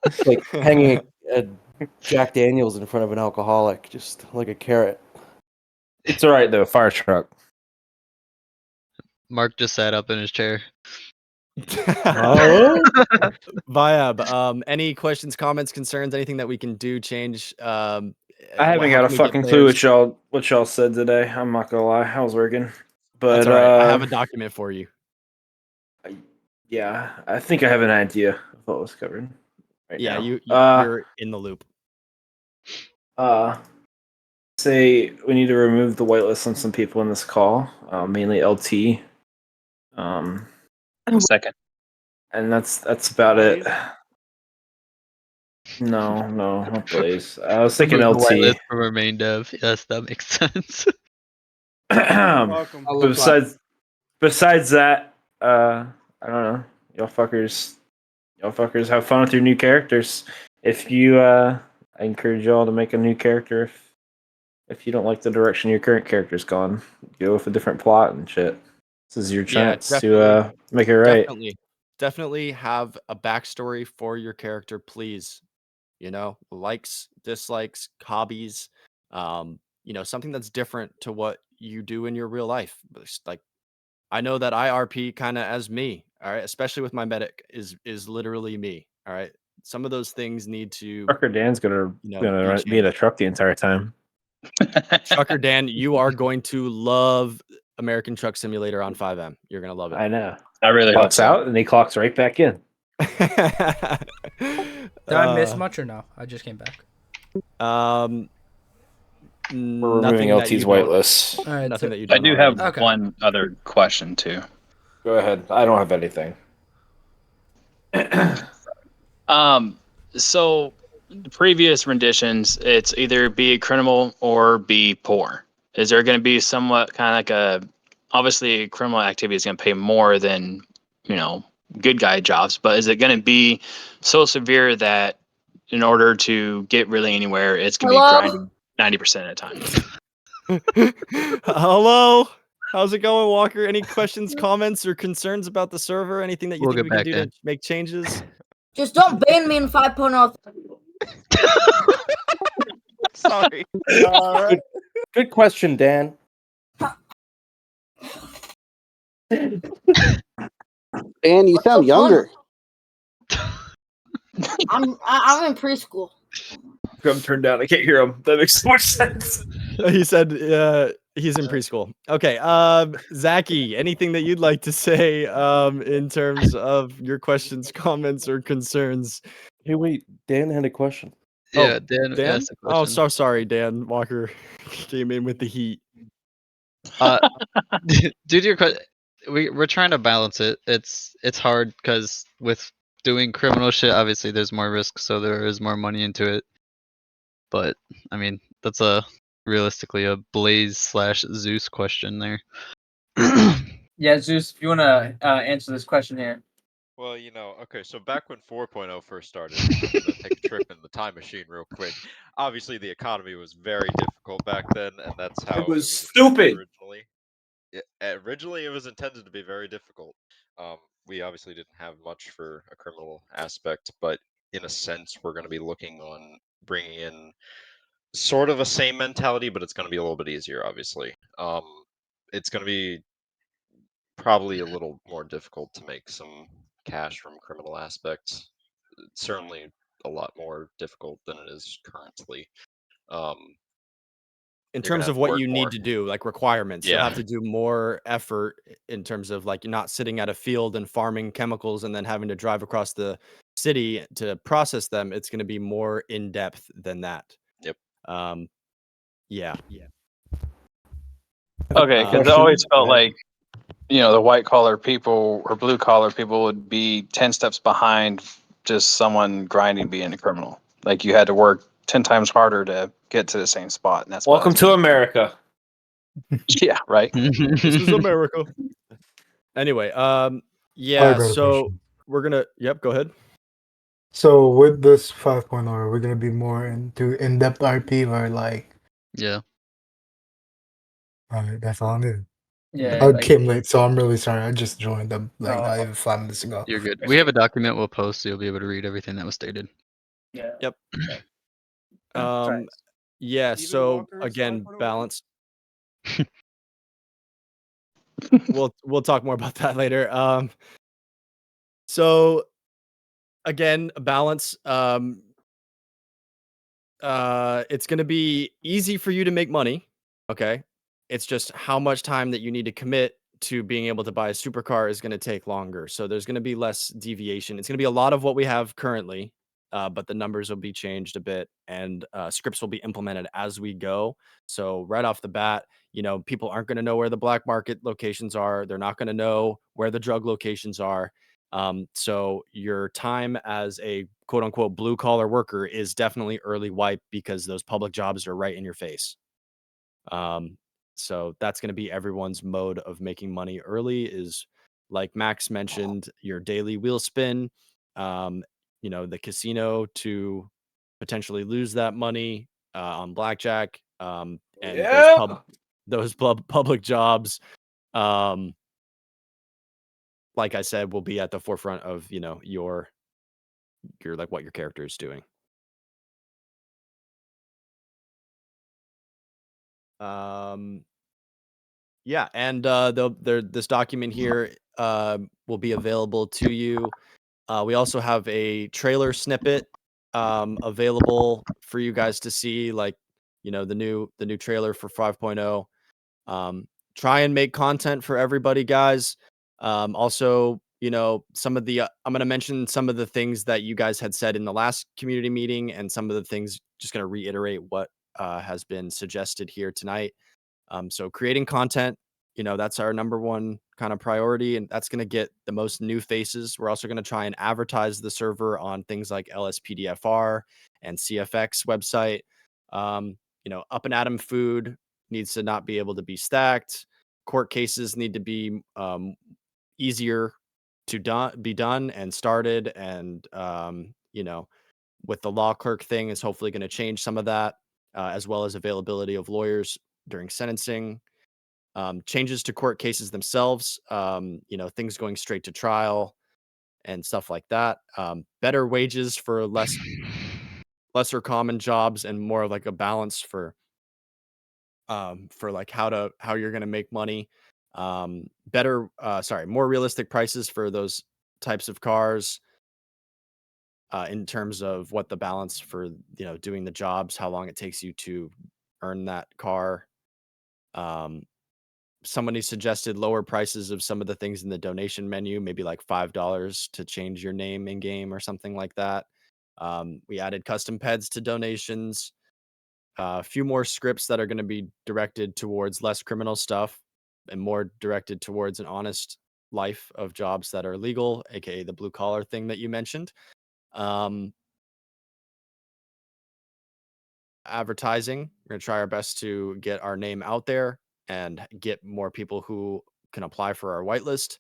It's like hanging a Jack Daniels in front of an alcoholic, just like a carrot.
It's all right though. Fire truck.
Mark just sat up in his chair.
Oh. Viab, any questions, comments, concerns, anything that we can do, change?
I haven't
how
got a
can we get
fucking clue
players-
what y'all said today. I'm not gonna lie. I was working. But
That's all right. I have a document for you.
yeah, I think I have an idea of what was covered right
Yeah,
now.
you're in the loop.
Say we need to remove the whitelist on some people in this call, mainly LT.
Second.
And that's about it. No, not Blaze. I was thinking
Remove the
LT.
whitelist from our main dev. Yes, that makes sense.
But besides that, I don't know. Y'all fuckers have fun with your new characters. If you I encourage y'all to make a new character if you don't like the direction your current character's gone. Go with a different plot and shit. This is your chance to make it right.
Definitely have a backstory for your character, please. You know, likes, dislikes, hobbies, something that's different to what you do in your real life. Like, I know that IRP kind of as me, all right, especially with my medic is literally me, all right. Some of those things need to
Trucker Dan's gonna
be
be in a
changed.
truck the entire time.
Trucker Dan, you are going to love American Truck Simulator on 5M. You're gonna love it.
I know.
I really hope
Clocks
so.
out and he clocks right back in.
Did I miss much or no? I just came back.
We're
Nothing
removing
that you
LT's
don't-
whitelist.
All right,
Nothing that you
I
don't
do
already
have
know.
one other question too.
Go ahead. I don't have anything.
So the previous renditions, it's either be a criminal or be poor. Is there going to be somewhat kind of like obviously criminal activity is going to pay more than, good guy jobs, but is it going to be so severe that in order to get really anywhere, it's going to be grinding 90% of the time?
Hello. How's it going, Walker? Any questions, comments, or concerns about the server? Anything that you
We'll
think
get
we can
back
do
in.
to make changes?
Just don't ban me in 5.0.
Sorry.
All right. Good question, Dan.
Dan, you sound younger.
I'm in preschool.
Come turned down. I can't hear him. That makes more sense.
He said he's in preschool. Okay. Zachy, anything that you'd like to say in terms of your questions, comments, or concerns?
Hey, wait. Dan had a question.
Yeah, Dan
Dan?
asked a
Oh,
question.
so sorry, Dan Walker came in with the heat.
Due to your question, we're trying to balance it. It's hard because with doing criminal shit, obviously there's more risk, so there is more money into it. But I mean, that's realistically a Blaze/Zeus question there.
Yeah, Zeus, if you want to answer this question here.
Well, okay, so back when 4.0 first started, I'm gonna take a trip in the time machine real quick. Obviously, the economy was very difficult back then, and that's how
It was
intended
stupid.
originally. Originally, it was intended to be very difficult. We obviously didn't have much for a criminal aspect, but in a sense, we're going to be looking on bringing in sort of a same mentality, but it's going to be a little bit easier, obviously. It's going to be probably a little more difficult to make some cash from criminal aspects. It's certainly a lot more difficult than it is currently.
In
You're gonna
terms
have
of
to
what
work
you
more.
need to do, like requirements, you'll
Yeah.
have to do more effort in terms of like you're not sitting at a field and farming chemicals and then having to drive across the city to process them. It's going to be more in depth than that.
Yep.
Yeah.
Okay, because I always felt like, the white collar people or blue collar people would be 10 steps behind just someone grinding being a criminal. Like you had to work 10 times harder to get to the same spot. And that's what I
Welcome
was
to America.
Yeah, right.
This is America. Anyway,
I
yeah,
got a
so
question.
we're gonna go ahead.
So with this 5.0, are we gonna be more into in-depth RP or like?
Yeah.
Alright, that's all I needed.
Yeah,
I
like
came late, so I'm really sorry. I just joined them like not
Oh.
even 5 minutes ago.
You're good. We have a document we'll post, so you'll be able to read everything that was stated.
yeah.
Yep.
Sorry.
Yeah.
Steven
So
Walker is
again,
5.0 again?
balance. We'll talk more about that later. So again, balance. It's gonna be easy for you to make money. Okay. It's just how much time that you need to commit to being able to buy a supercar is gonna take longer. So there's gonna be less deviation. It's gonna be a lot of what we have currently, but the numbers will be changed a bit and scripts will be implemented as we go. So right off the bat, people aren't gonna know where the black market locations are. They're not gonna know where the drug locations are. So your time as a quote unquote blue collar worker is definitely early wipe because those public jobs are right in your face. Um, so that's going to be everyone's mode of making money early is like Max mentioned, your daily wheel spin, um, the casino to potentially lose that money on blackjack, and those public jobs. Um, like I said, will be at the forefront of your like what your character is doing. Um, yeah, and this document here will be available to you. We also have a trailer snippet available for you guys to see, like the new trailer for 5.0. Try and make content for everybody, guys. Also, some of the I'm going to mention some of the things that you guys had said in the last community meeting, and some of the things just going to reiterate what has been suggested here tonight. So creating content, that's our number one kind of priority, and that's going to get the most new faces. We're also going to try and advertise the server on things like LSPDFR and CFX website. Up and Atom food needs to not be able to be stacked. Court cases need to be easier to be done and started, and with the law clerk thing is hopefully going to change some of that, as well as availability of lawyers during sentencing. Changes to court cases themselves, things going straight to trial and stuff like that. Better wages for lesser common jobs and more of like a balance for like how you're going to make money. More realistic prices for those types of cars, in terms of what the balance for doing the jobs, how long it takes you to earn that car. Um, Somebody suggested lower prices of some of the things in the donation menu, maybe like $5 to change your name in game or something like that. We added custom peds to donations. A few more scripts that are going to be directed towards less criminal stuff and more directed towards an honest life of jobs that are legal, aka the blue collar thing that you mentioned. Advertising, we're going to try our best to get our name out there and get more people who can apply for our whitelist.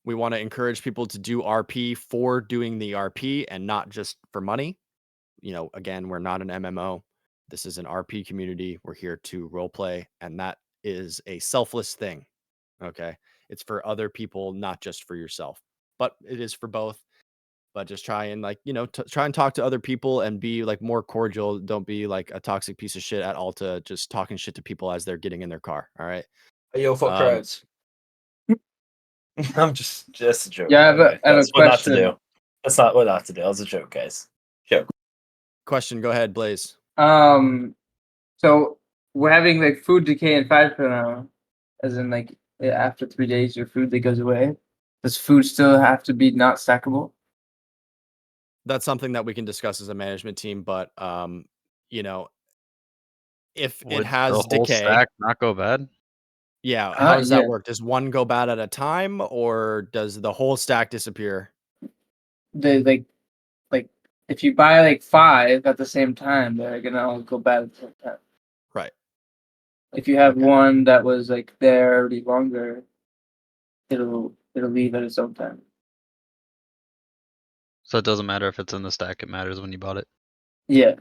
We want to encourage people to do RP for doing the RP and not just for money. Again, we're not an MMO. This is an RP community. We're here to role play, and that is a selfless thing. Okay. It's for other people, not just for yourself, but it is for both. But just try and try and talk to other people and be like more cordial. Don't be like a toxic piece of shit at Alta, just talking shit to people as they're getting in their car. All right.
Hey, yo, fuck crowds. I'm just a joke.
Yeah, I have a
That's what not to
question.
do. That's not what not to do. That was a joke, guys. Joke.
Question. Go ahead, Blaze.
So we're having like food decay in 5.0, as in like after 3 days your food that goes away. Does food still have to be not stackable?
That's something that we can discuss as a management team, but if it
Would
has
the whole
decay,
stack not go bad?
yeah, how does
Yeah.
that work? Does one go bad at a time, or does the whole stack disappear?
They like if you buy like 5 at the same time, they're gonna all go bad at the same time.
Right.
If you have one that was like there already longer, it'll leave at its own time.
So it doesn't matter if it's in the stack, it matters when you bought it.
Yeah.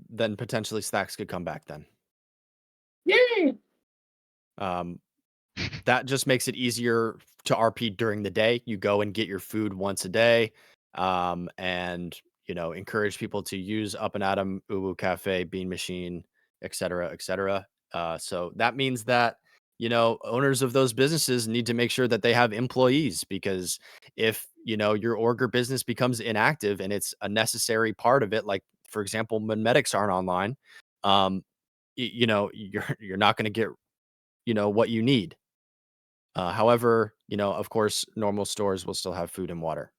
then potentially stacks could come back then.
Yay!
That just makes it easier to RP during the day. You go and get your food once a day, and encourage people to use Up and Atom, Uwu Cafe, Bean Machine, etc., etc. So that means that owners of those businesses need to make sure that they have employees, because if your org or business becomes inactive and it's a necessary part of it, like for example, when medics aren't online, you're not going to get what you need. However, of course, normal stores will still have food and water.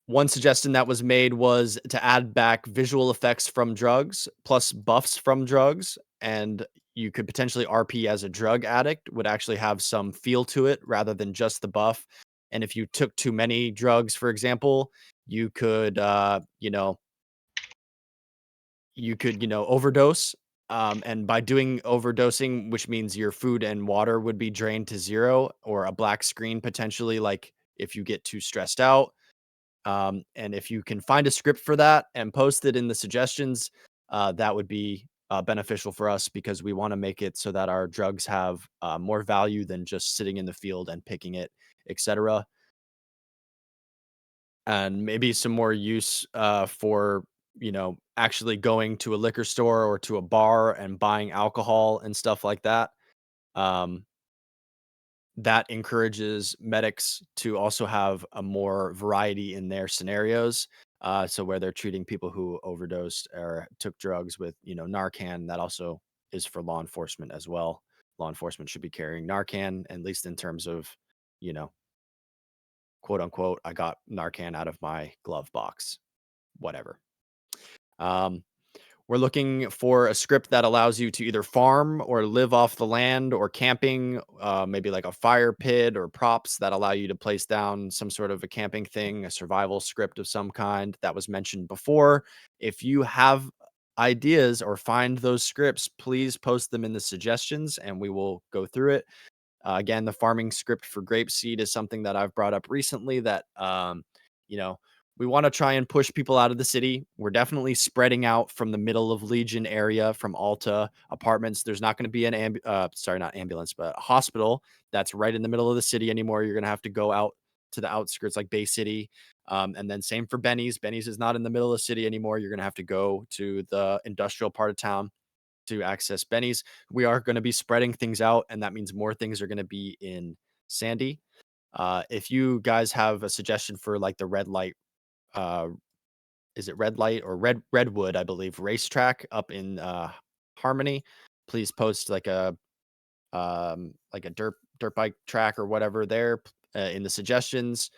One suggestion that was made was to add back visual effects from drugs plus buffs from drugs, and you could potentially RP as a drug addict, would actually have some feel to it rather than just the buff. And if you took too many drugs, for example, you could, overdose. And by doing overdosing, which means your food and water would be drained to zero, or a black screen potentially, like if you get too stressed out. And if you can find a script for that and post it in the suggestions, that would be beneficial for us, because we want to make it so that our drugs have more value than just sitting in the field and picking it, etc. And maybe some more use for actually going to a liquor store or to a bar and buying alcohol and stuff like that. Um, that encourages medics to also have a more variety in their scenarios. So where they're treating people who overdosed or took drugs with Narcan, that also is for law enforcement as well. Law enforcement should be carrying Narcan, at least in terms of you know quote unquote, I got Narcan out of my glove box, whatever. Um, we're looking for a script that allows you to either farm or live off the land, or camping, maybe like a fire pit or props that allow you to place down some sort of a camping thing, a survival script of some kind that was mentioned before. If you have ideas or find those scripts, please post them in the suggestions and we will go through it. Again, the farming script for grapeseed is something that I've brought up recently that, we want to try and push people out of the city. We're definitely spreading out from the middle of Legion area, from Alta apartments. There's not going to be not ambulance, but a hospital that's right in the middle of the city anymore. You're going to have to go out to the outskirts like Bay City. And then same for Benny's. Benny's is not in the middle of the city anymore. You're going to have to go to the industrial part of town to access Benny's. We are going to be spreading things out, and that means more things are going to be in Sandy. If you guys have a suggestion for like the red light, is it red light or redwood, I believe, racetrack up in Harmony, please post like a dirt bike track or whatever there in the suggestions.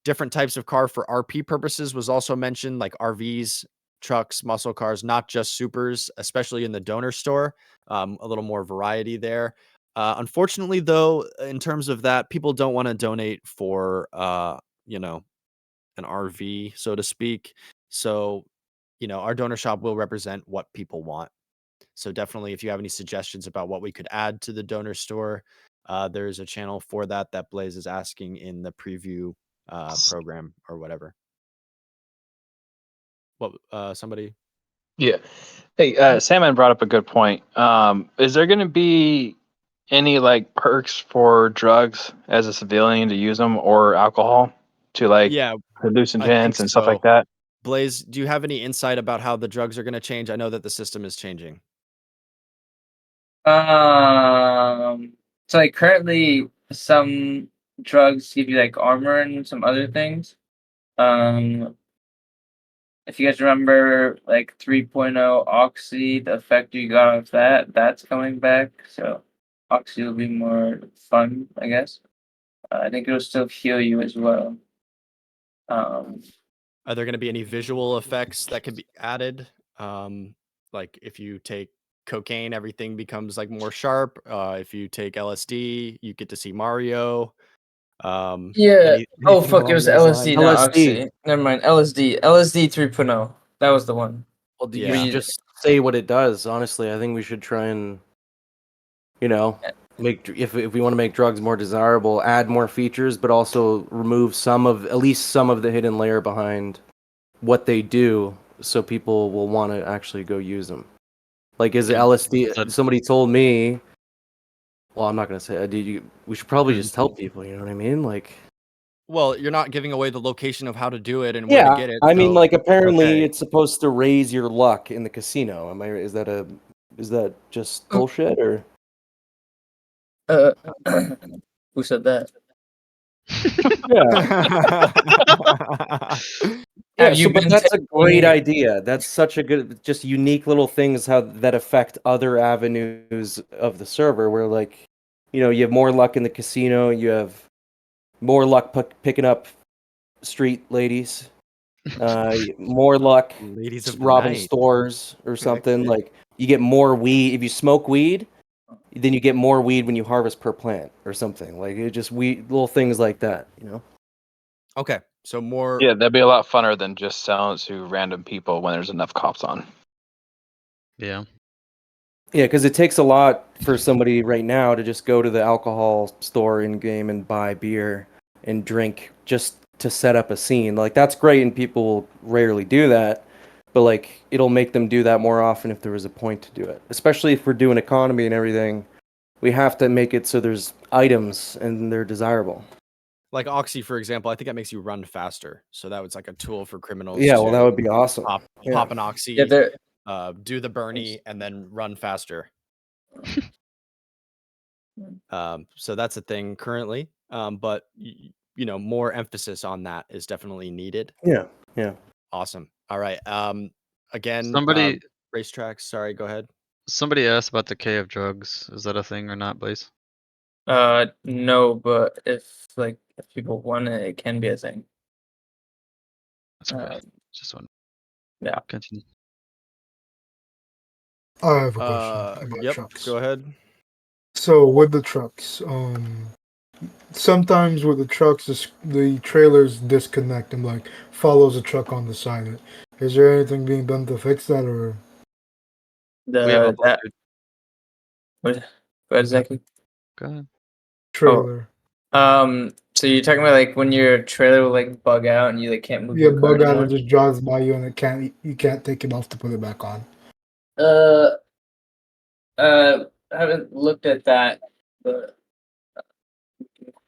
Different types of car for RP purposes was also mentioned, like RVs, trucks, muscle cars, not just supers, especially in the donor store. A little more variety there. Unfortunately, though, in terms of that, people don't want to donate for, an RV, so to speak. So, our donor shop will represent what people want. So definitely, if you have any suggestions about what we could add to the donor store, there's a channel for that Blaze is asking in the preview program or whatever. What somebody?
Yeah. Hey, Salmon brought up a good point. Is there going to be any like perks for drugs as a civilian to use them, or alcohol to like
Yeah, I think
hallucinogens and stuff like
so.
that?
Blaze, do you have any insight about how the drugs are going to change? I know that the system is changing.
So like currently some drugs give you like armor and some other things. Um, if you guys remember like 3.0 Oxy, the effect you got off that, that's coming back. So Oxy will be more fun, I guess. I think it'll still heal you as well.
Are there going to be any visual effects that could be added? Like if you take cocaine, everything becomes like more sharp. If you take LSD, you get to see Mario.
Yeah. Oh
Anything
fuck! It
along
was
those
LSD,
lines?
not Oxy. Never mind. LSD 3.0. That was the one.
Well, you
Yeah.
should just say what it does. Honestly, I think we should try and, make if we want to make drugs more desirable, add more features, but also remove at least some of the hidden layer behind what they do, so people will want to actually go use them. Like, is
Yeah,
LSD?
that-
Somebody told me. Well, I'm not gonna say. We should probably
Mm.
just tell people. You know what I mean? Like.
Well, you're not giving away the location of how to do it and where to
Yeah,
get it.
I mean,
so
like
it's
apparently
okay.
it's supposed to raise your luck in the casino. Is that just bullshit or?
Who said that?
Yeah,
Have you
but
been
that's a great
taking-
idea. That's such a good, just unique little things how that affect other avenues of the server. Where like, you have more luck in the casino. You have more luck picking up street ladies. More luck
Ladies of the
robbing
night.
stores or something. Like you get more weed if you smoke weed. Then you get more weed when you harvest per plant or something. Like it just little things like that.
Okay, so more.
Yeah, that'd be a lot funner than just selling it to random people when there's enough cops on.
Yeah.
Yeah, because it takes a lot for somebody right now to just go to the alcohol store in game and buy beer and drink just to set up a scene. Like that's great, and people will rarely do that. But like it'll make them do that more often if there was a point to do it. Especially if we're doing economy and everything, we have to make it so there's items and they're desirable.
Like Oxy, for example, I think that makes you run faster. So that was like a tool for criminals.
Yeah, well,
to
that would be awesome.
Pop,
Yeah.
pop an Oxy,
Yeah, there-
do the Bernie, and then run faster. So that's a thing currently. But more emphasis on that is definitely needed.
Yeah, yeah.
Awesome. All right. Again,
Somebody
racetracks. Sorry, go ahead.
somebody asked about the K of drugs. Is that a thing or not, Blaze?
No, but if people want it, it can be a thing.
That's cool. Just one.
Yeah.
Continue.
I have a question about
Yep.
trucks.
Go ahead.
So with the trucks, sometimes with the trucks, the trailers disconnect and like follows the truck on the side. Is there anything being done to fix that, or?
We have
What? Go ahead, Zaki.
Go ahead.
Trailer.
So you're talking about like when your trailer will like bug out and you like can't move
Yeah,
your car
bug out
anymore?
and just drives by you, and you can't take it off to put it back on.
I haven't looked at that, but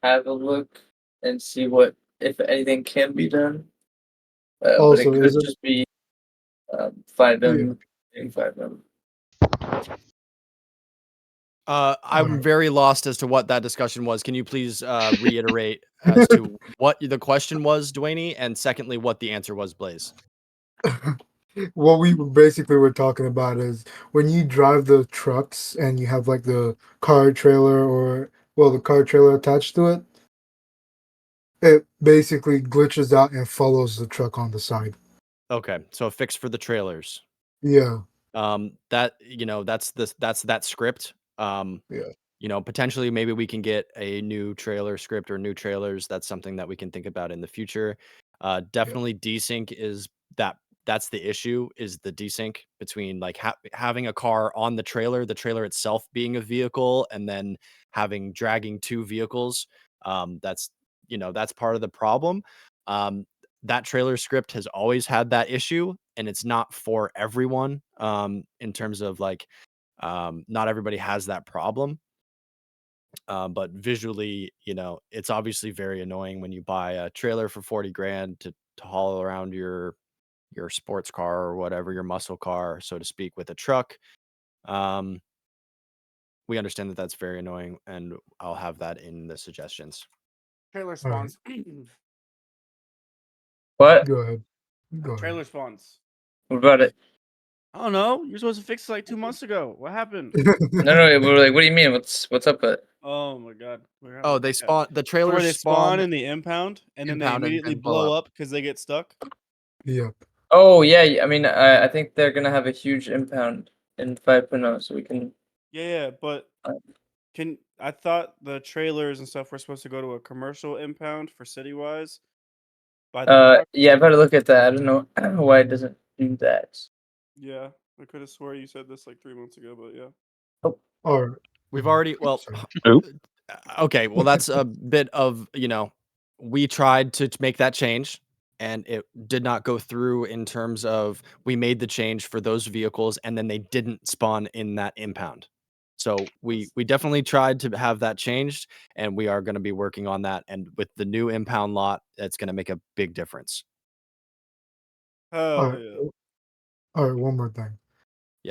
have a look and see what if anything can be done. But
Also,
it
is
could
it?
just be 5M, 5M.
I'm very lost as to what that discussion was. Can you please reiterate as to what the question was, Dwayne, and secondly, what the answer was, Blaze?
What we basically were talking about is when you drive the trucks and you have like the car trailer the car trailer attached to it, it basically glitches out and follows the truck on the side.
Okay, so a fix for the trailers.
Yeah.
That's that script.
Yeah.
Potentially maybe we can get a new trailer script or new trailers. That's something that we can think about in the future. Definitely desync is that's the issue, is the desync between like having a car on the trailer itself being a vehicle, and then dragging two vehicles. That's part of the problem. That trailer script has always had that issue, and it's not for everyone. In terms of like, not everybody has that problem. But visually, it's obviously very annoying when you buy a trailer for 40 grand to haul around your sports car or whatever, your muscle car, so to speak, with a truck. We understand that that's very annoying, and I'll have that in the suggestions.
Trailer spawns.
What?
Go ahead.
Trailer spawns.
What about it?
I don't know. You're supposed to fix it like 2 months ago. What happened?
No, we're like, what do you mean? What's up with it?
Oh my god.
Oh, they spawn the
So
trailers
where they spawn
spawn
in the impound and then they
impound and
immediately
blow
blow up because they get stuck.
Yep.
Oh yeah, I mean, I think they're gonna have a huge impound in 5.0, so we can.
Yeah, but I thought the trailers and stuff were supposed to go to a commercial impound for city-wise by the dock.
Yeah, I've had to look at that. I don't know why it doesn't do that.
Yeah, I could have swore you said this like 3 months ago, but yeah.
Or
we've already okay, well that's a bit of we tried to make that change. and it did not go through in terms of we made the change for those vehicles and then they didn't spawn in that impound. So we definitely tried to have that changed, and we are going to be working on that. And with the new impound lot, it's going to make a big difference.
Hell
All right.
yeah.
All right. One more thing.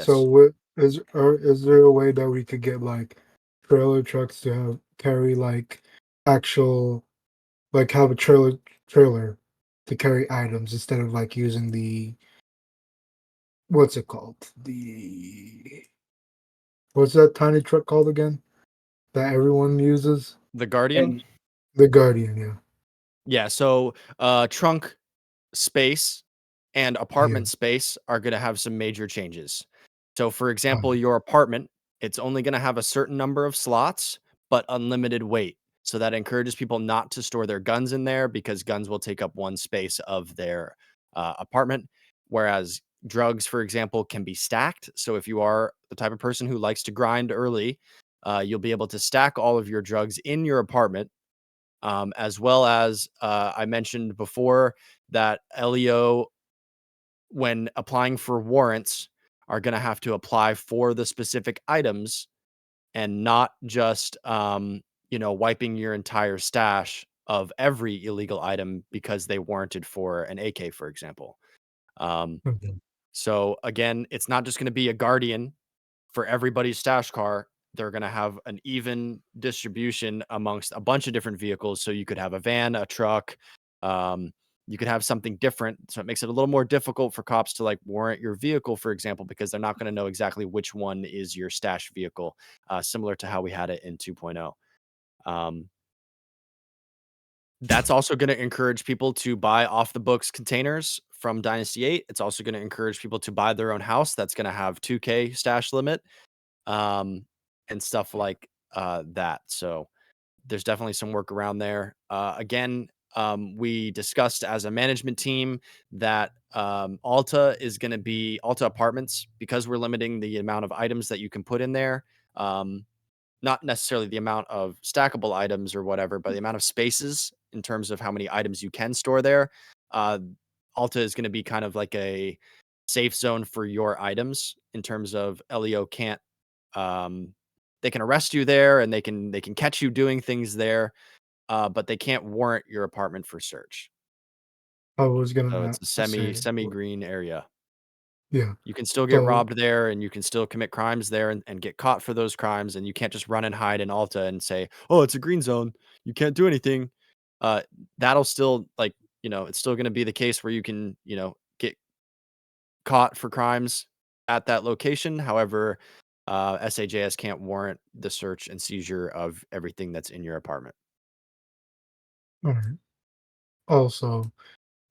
So,
Yes.
is there a way that we could get like trailer trucks to carry like actual like have a trailer to carry items instead of like using the what's it called? What's that tiny truck called again? That everyone uses?
The Guardian?
The Guardian, yeah.
Yeah, so trunk space and
Yeah.
apartment space are going to have some major changes. So, for
Uh,
example, your apartment, it's only going to have a certain number of slots, but unlimited weight. So that encourages people not to store their guns in there because guns will take up one space of their apartment. Whereas drugs, for example, can be stacked. So if you are the type of person who likes to grind early, you'll be able to stack all of your drugs in your apartment, as well as I mentioned before that LEO, when applying for warrants, are going to have to apply for the specific items and not just wiping your entire stash of every illegal item because they warranted for an AK, for example. Um,
okay.
so again, it's not just going to be a Guardian for everybody's stash car. They're going to have an even distribution amongst a bunch of different vehicles. So you could have a van, a truck, um, you could have something different. So it makes it a little more difficult for cops to like warrant your vehicle, for example, because they're not going to know exactly which one is your stash vehicle, similar to how we had it in 2.0. Um, that's also going to encourage people to buy off the books containers from Dynasty 8. It's also going to encourage people to buy their own house. That's going to have 2K stash limit, and stuff like that. So there's definitely some work around there. Again, we discussed as a management team that Alta Apartments, because we're limiting the amount of items that you can put in there. Not necessarily the amount of stackable items or whatever, but the amount of spaces in terms of how many items you can store there. Uh, Alta is going to be kind of like a safe zone for your items in terms of LEO can't um, they can arrest you there and they can catch you doing things there, but they can't warrant your apartment for search.
I was
So
gonna
it's a
say,
semi green area.
yeah.
You can still get
So,
robbed there and you can still commit crimes there and get caught for those crimes. And you can't just run and hide in Alta and say, oh, it's a green zone. You can't do anything. Uh, that'll still it's still going to be the case where you can, get caught for crimes at that location. However, SAJS can't warrant the search and seizure of everything that's in your apartment.
all right. Also,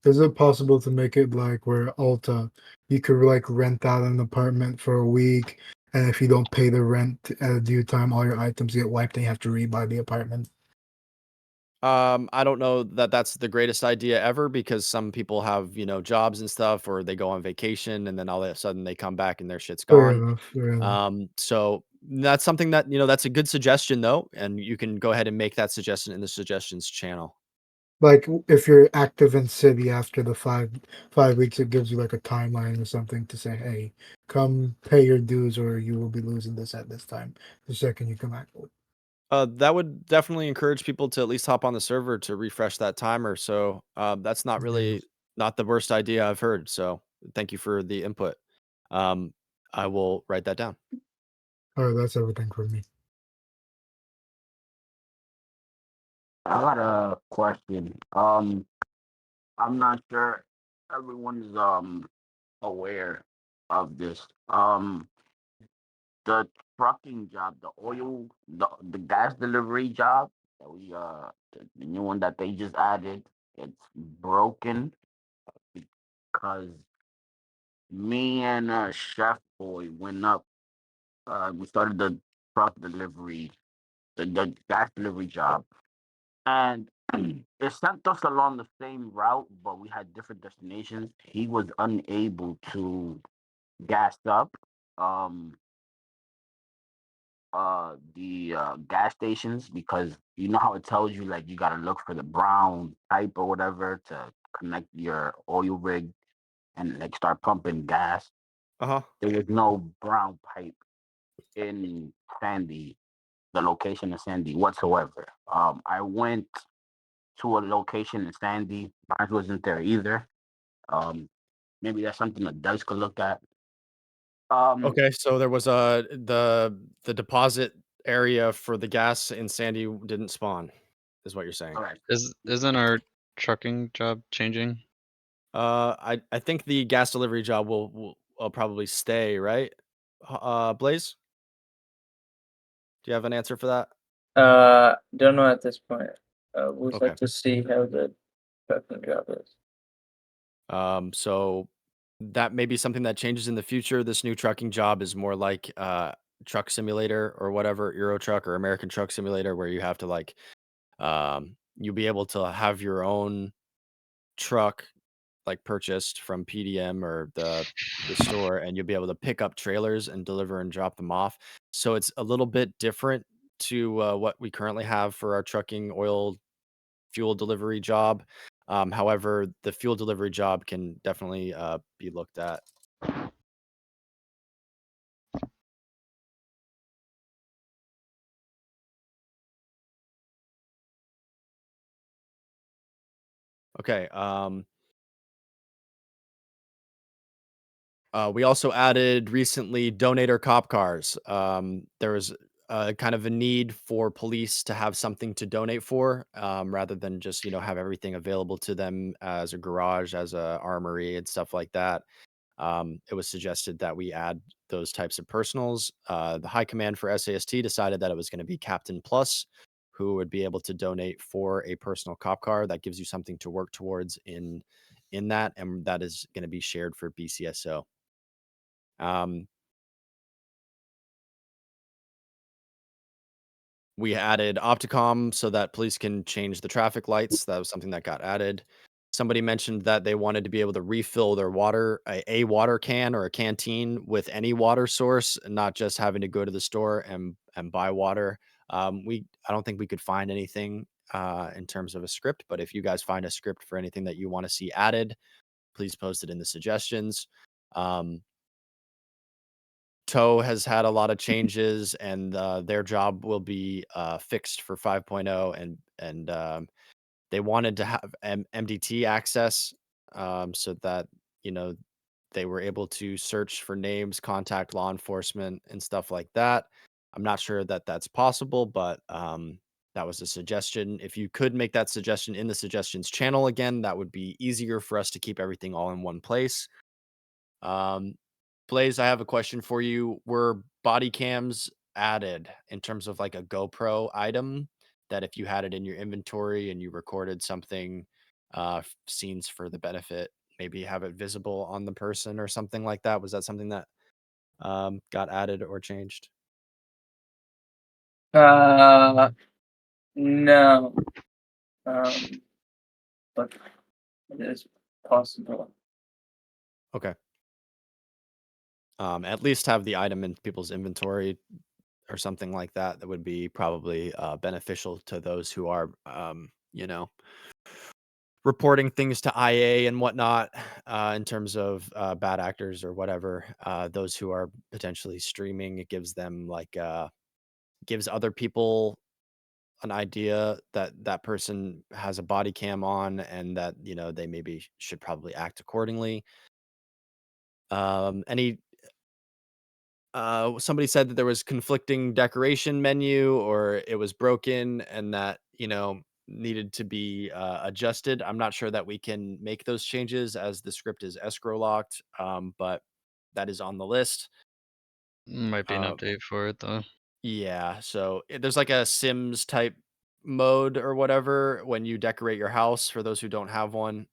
is it possible to make it like where Alta, you could like rent out an apartment for a week, and if you don't pay the rent at a due time, all your items get wiped, and you have to rebuy the apartment?
I don't know that that's the greatest idea ever because some people have, jobs and stuff, or they go on vacation and then all of a sudden they come back and their shit's
Fair
gone.
enough. Fair enough.
So that's something that, that's a good suggestion though. And you can go ahead and make that suggestion in the suggestions channel.
Like if you're active in city after the five weeks, it gives you like a timeline or something to say, hey, come pay your dues or you will be losing this at this time. The second you come active.
That would definitely encourage people to at least hop on the server to refresh that timer. So that's not
Yeah.
really not the worst idea I've heard. So thank you for the input. Um, I will write that down.
All right, that's everything from me.
I got a question. I'm not sure everyone's aware of this. The trucking job, the gas delivery job that the new one that they just added, it's broken because me and Chef Boy went up. We started the truck delivery, the gas delivery job, and it sent us along the same route, but we had different destinations. He was unable to gas up um the gas stations because you know how it tells you like you gotta look for the brown type or whatever to connect your oil rig and like start pumping gas.
Uh-huh.
There was no brown pipe in Sandy, the location of Sandy whatsoever. I went to a location in Sandy, mine wasn't there either. Maybe that's something that Dice could look at.
Okay, so there was the deposit area for the gas in Sandy didn't spawn, is what you're saying.
Correct.
Isn't our trucking job changing?
I think the gas delivery job will probably stay, right? Blaze, do you have an answer for that?
Don't know at this point. We'll
Okay.
have to see how the trucking job is.
So that may be something that changes in the future. This new trucking job is more like truck simulator or whatever, Euro Truck or American Truck Simulator, where you have to like you'll be able to have your own truck like purchased from PDM or the store, and you'll be able to pick up trailers and deliver and drop them off. So it's a little bit different to what we currently have for our trucking oil fuel delivery job. However, the fuel delivery job can definitely be looked at. Okay. We also added recently donator cop cars. There was kind of a need for police to have something to donate for, rather than just have everything available to them as a garage, as a armory, and stuff like that. It was suggested that we add those types of personals. The high command for SAST decided that it was going to be Captain Plus, who would be able to donate for a personal cop car. That gives you something to work towards in that, and that is going to be shared for BCSO. Um, we added Opticom so that police can change the traffic lights. That was something that got added. Somebody mentioned that they wanted to be able to refill their water, a water can or a canteen with any water source, and not just having to go to the store and buy water. I don't think we could find anything in terms of a script, but if you guys find a script for anything that you want to see added, please post it in the suggestions. Toe has had a lot of changes, and their job will be fixed for 5.0, and they wanted to have MDT access, so that you know they were able to search for names, contact law enforcement, and stuff like that. I'm not sure that that's possible, but that was a suggestion. If you could make that suggestion in the suggestions channel again, that would be easier for us to keep everything all in one place. Um, Blaze, I have a question for you. Were body cams added in terms of like a GoPro item that if you had it in your inventory and you recorded something, scenes for the benefit, maybe have it visible on the person or something like that? Was that something that got added or changed?
No. But it is possible.
Okay. At least have the item in people's inventory or something like that. That would be probably beneficial to those who are, reporting things to IA and whatnot, in terms of bad actors or whatever. Those who are potentially streaming, it gives them like gives other people an idea that that person has a body cam on, and that they maybe should probably act accordingly. Any Somebody said that there was conflicting decoration menu, or it was broken, and that needed to be adjusted. I'm not sure that we can make those changes as the script is escrow locked, but that is on the list.
Might be an update for it though.
Yeah, so there's like a Sims type mode or whatever when you decorate your house, for those who don't have one.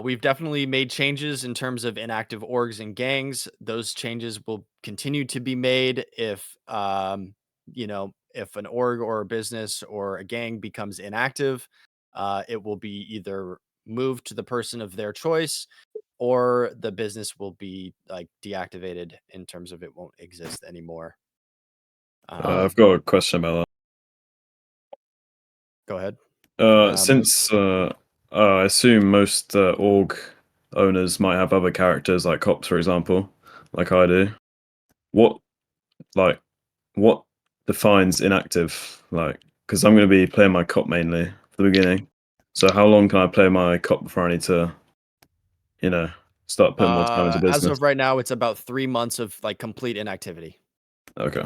We've definitely made changes in terms of inactive orgs and gangs. Those changes will continue to be made if, if an org or a business or a gang becomes inactive, it will be either moved to the person of their choice, or the business will be like deactivated in terms of it won't exist anymore.
I've got a question about that.
Go ahead.
Since I assume most org owners might have other characters like cops, for example, like I do. What like what defines inactive? Like, because I'm going to be playing my cop mainly for the beginning. So how long can I play my cop before I need to, start putting more time into
As
business?
of right now, it's about 3 months of like complete inactivity.
Okay.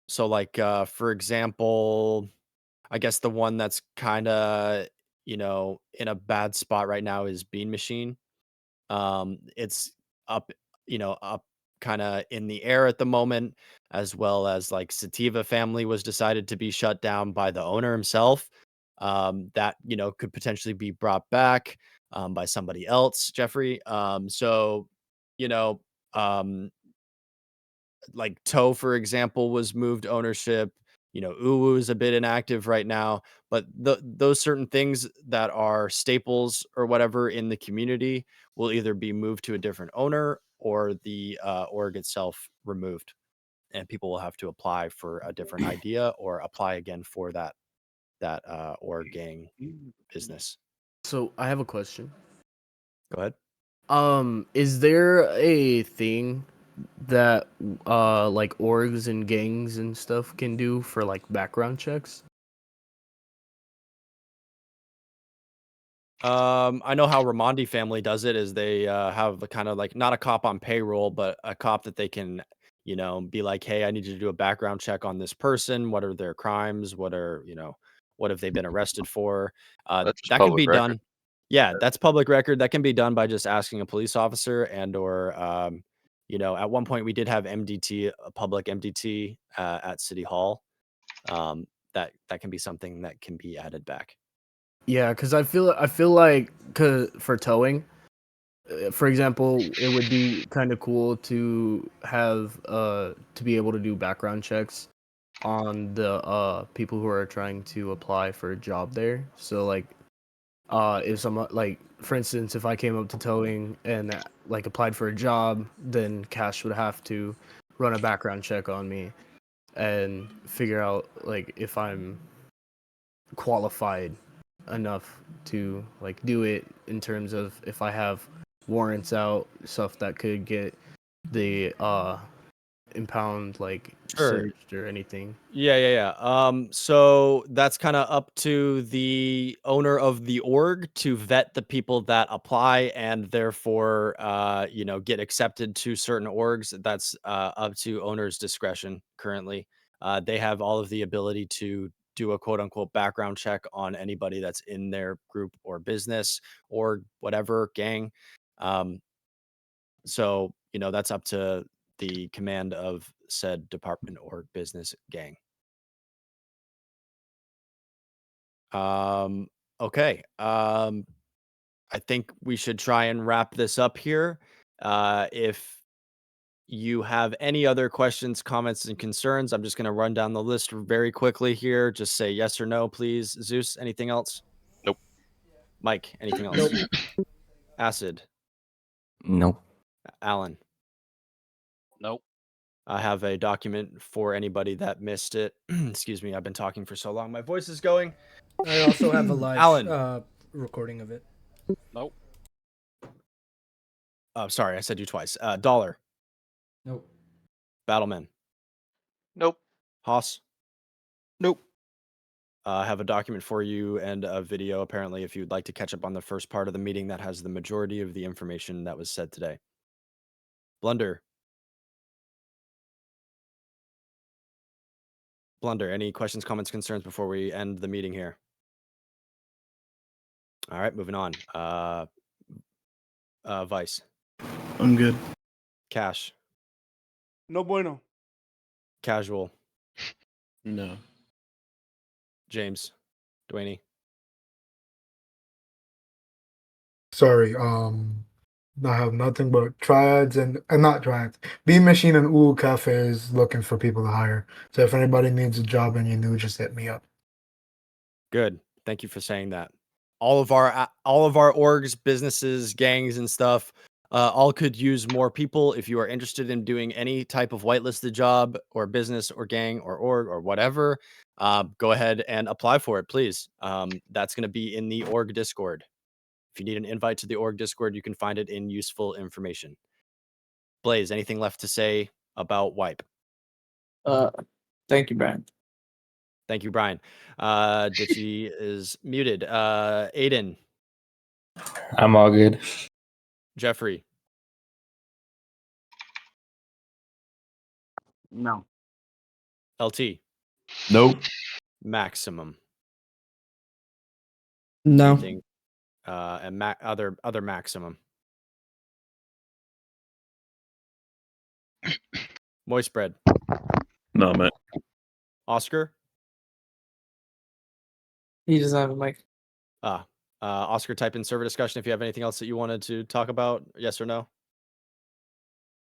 So like for example, I guess the one that's kind of, in a bad spot right now is Bean Machine. It's up, up kind of in the air at the moment, as well as like Sativa Family was decided to be shut down by the owner himself. That, could potentially be brought back by somebody else, Jeffrey. So, you know, um, like Toe, for example, was moved ownership. Uwu is a bit inactive right now, but those certain things that are staples or whatever in the community will either be moved to a different owner or the org itself removed, and people will have to apply for a different idea or apply again for that org gang business.
So I have a question.
Go ahead.
Is there a thing that like orgs and gangs and stuff can do for like background checks?
I know how Ramondi family does it is they have a kind of like not a cop on payroll, but a cop that they can, be like, hey, I need you to do a background check on this person. What are their crimes? What have they been arrested for?
That's just
That can
public
be
record.
done. Yeah, that's public record. That can be done by just asking a police officer and or at one point we did have MDT, a public MDT at City Hall. That can be something that can be added back.
Yeah, because I feel like for towing, for example, it would be kind of cool to have to be able to do background checks on the people who are trying to apply for a job there. So like if someone like for instance, if I came up to towing and like applied for a job, then Cash would have to run a background check on me and figure out like if I'm qualified enough to like do it in terms of if I have warrants out, stuff that could get the impound like
Sure.
searched or anything.
Yeah. So that's kind of up to the owner of the org to vet the people that apply and therefore, get accepted to certain orgs. That's up to owner's discretion currently. They have all of the ability to do a quote unquote background check on anybody that's in their group or business or whatever gang. Um, so, that's up to the command of said department or business gang. Um, okay. I think we should try and wrap this up here. If you have any other questions, comments, and concerns, I'm just going to run down the list very quickly here. Just say yes or no, please. Zeus, anything else?
Nope.
Mike, anything else? Acid,
Nope.
Alan.
Nope.
I have a document for anybody that missed it. Excuse me, I've been talking for so long. My voice is going.
I also have a live
Alan.
recording of it.
Nope.
Sorry, I said you twice. Dollar.
Nope.
Battleman.
Nope.
Haas.
Nope.
I have a document for you and a video, apparently, if you'd like to catch up on the first part of the meeting that has the majority of the information that was said today. Blunder. Blunder, any questions, comments, concerns before we end the meeting here? All right, moving on. Vice.
I'm good.
Cash.
No bueno.
Casual.
No.
James. Dwayne.
Sorry, I have nothing but triads and not triads. Bean Machine and Ooh Cafe is looking for people to hire. So if anybody needs a job and you new, just hit me up.
Good. Thank you for saying that. All of our orgs, businesses, gangs, and stuff all could use more people. If you are interested in doing any type of whitelisted job or business or gang or org or whatever, go ahead and apply for it, please. That's going to be in the org Discord. If you need an invite to the org Discord, you can find it in useful information. Blaze, anything left to say about wipe?
Thank you, Brian.
Thank you, Brian. Ditchy is muted. Aiden,
I'm all good.
Jeffrey,
No.
LT,
Nope.
Maximum.
No.
Anything, and other Maximum. Moist bread.
No, mate.
Oscar.
He doesn't have a mic.
Oscar, type in server discussion if you have anything else that you wanted to talk about. Yes or no?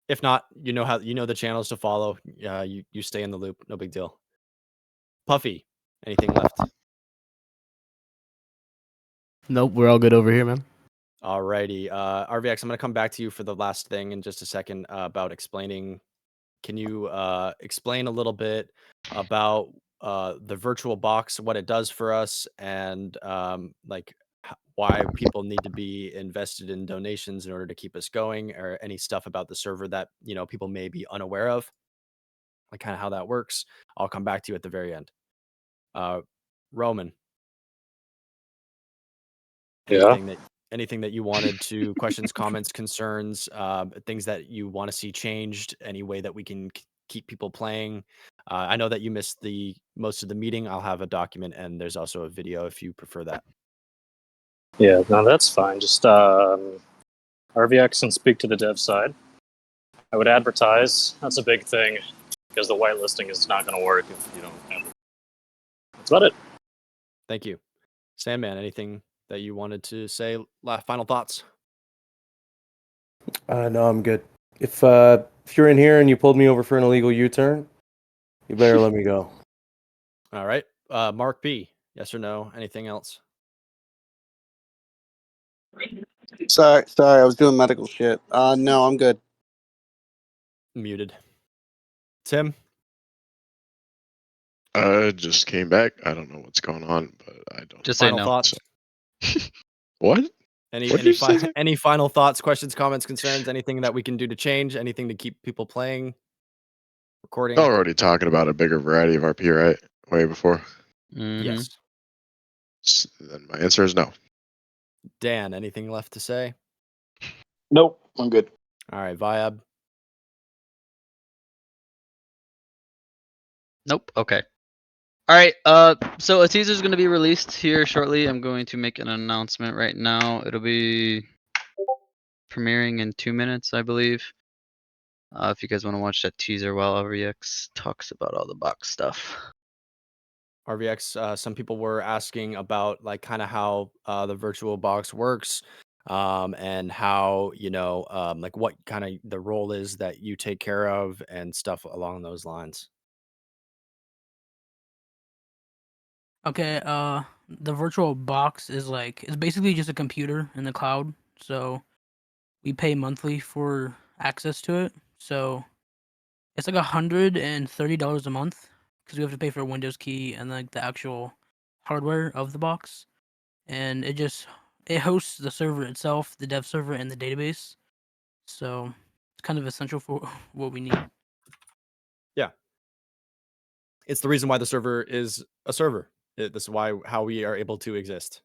If not, you know the channels to follow. You stay in the loop. No big deal. Puffy, anything left?
Nope, we're all good over here, man.
Alrighty. RVX, I'm gonna come back to you for the last thing in just a second about explaining. Can you explain a little bit about the virtual box, what it does for us, and like why people need to be invested in donations in order to keep us going, or any stuff about the server that people may be unaware of, like kind of how that works. I'll come back to you at the very end. Roman,
Yeah.
anything that you wanted to questions, comments, concerns, things that you want to see changed, any way that we can keep people playing. I know that you missed the most of the meeting. I'll have a document, and there's also a video if you prefer that.
Yeah, no, that's fine. Just RVX and speak to the dev side. I would advertise. That's a big thing because the whitelisting is not going to work if you don't have it. That's about it.
Thank you. Sandman, anything that you wanted to say? Final thoughts?
No, I'm good. If you're in here and you pulled me over for an illegal U-turn, you better let me go.
All right. Mark B, yes or no? Anything else?
Sorry, I was doing medical shit. No, I'm good.
Muted. Tim?
Just came back. I don't know what's going on, but I don't.
Just say
Final
no.
thoughts?
What?
Any final thoughts, questions, comments, concerns? Anything that we can do to change? Anything to keep people playing? Recording?
Y'all are already talking about a bigger variety of RP, right? Way before.
Yes.
Then my answer is no.
Dan, anything left to say?
Nope, I'm good.
All right, Viab.
Nope. Okay. All right. So a teaser is going to be released here shortly. I'm going to make an announcement right now. It'll be premiering in 2 minutes, I believe. If you guys want to watch that teaser while RVX talks about all the box stuff.
RVX, some people were asking about like kind of how the virtual box works, and how like what kind of the role is that you take care of and stuff along those lines.
Okay, the virtual box is it's basically just a computer in the cloud. So we pay monthly for access to it. So it's like $130 a month because we have to pay for a Windows key and like the actual hardware of the box. And it hosts the server itself, the dev server and the database. So it's kind of essential for what we need.
Yeah. It's the reason why the server is a server. This is how we are able to exist.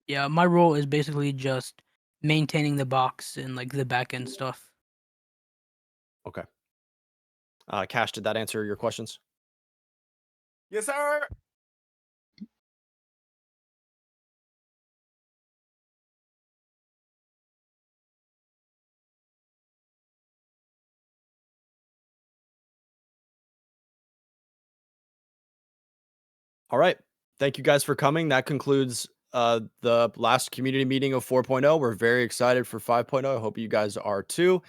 Yeah, my role is basically just maintaining the box and like the backend stuff.
Okay. Cash, did that answer your questions?
Yes, sir.
All right. Thank you guys for coming. That concludes the last community meeting of 4.0. We're very excited for 5.0. I hope you guys are too.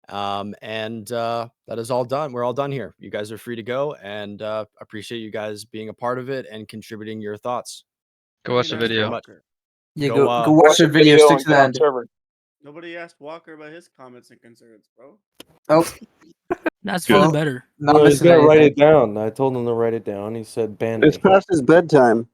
And that is all done. We're all done here. You guys are free to go, and appreciate you guys being a part of it and contributing your thoughts.
Go watch the
Thank you very
video.
much.
Yeah, go watch the video. Stick to the end.
Nobody asked Walker about his comments and concerns, bro.
Oh,
That's for the better.
No, he's gonna write it down. I told him to write it down. He said ban
It's
me.
past his bedtime.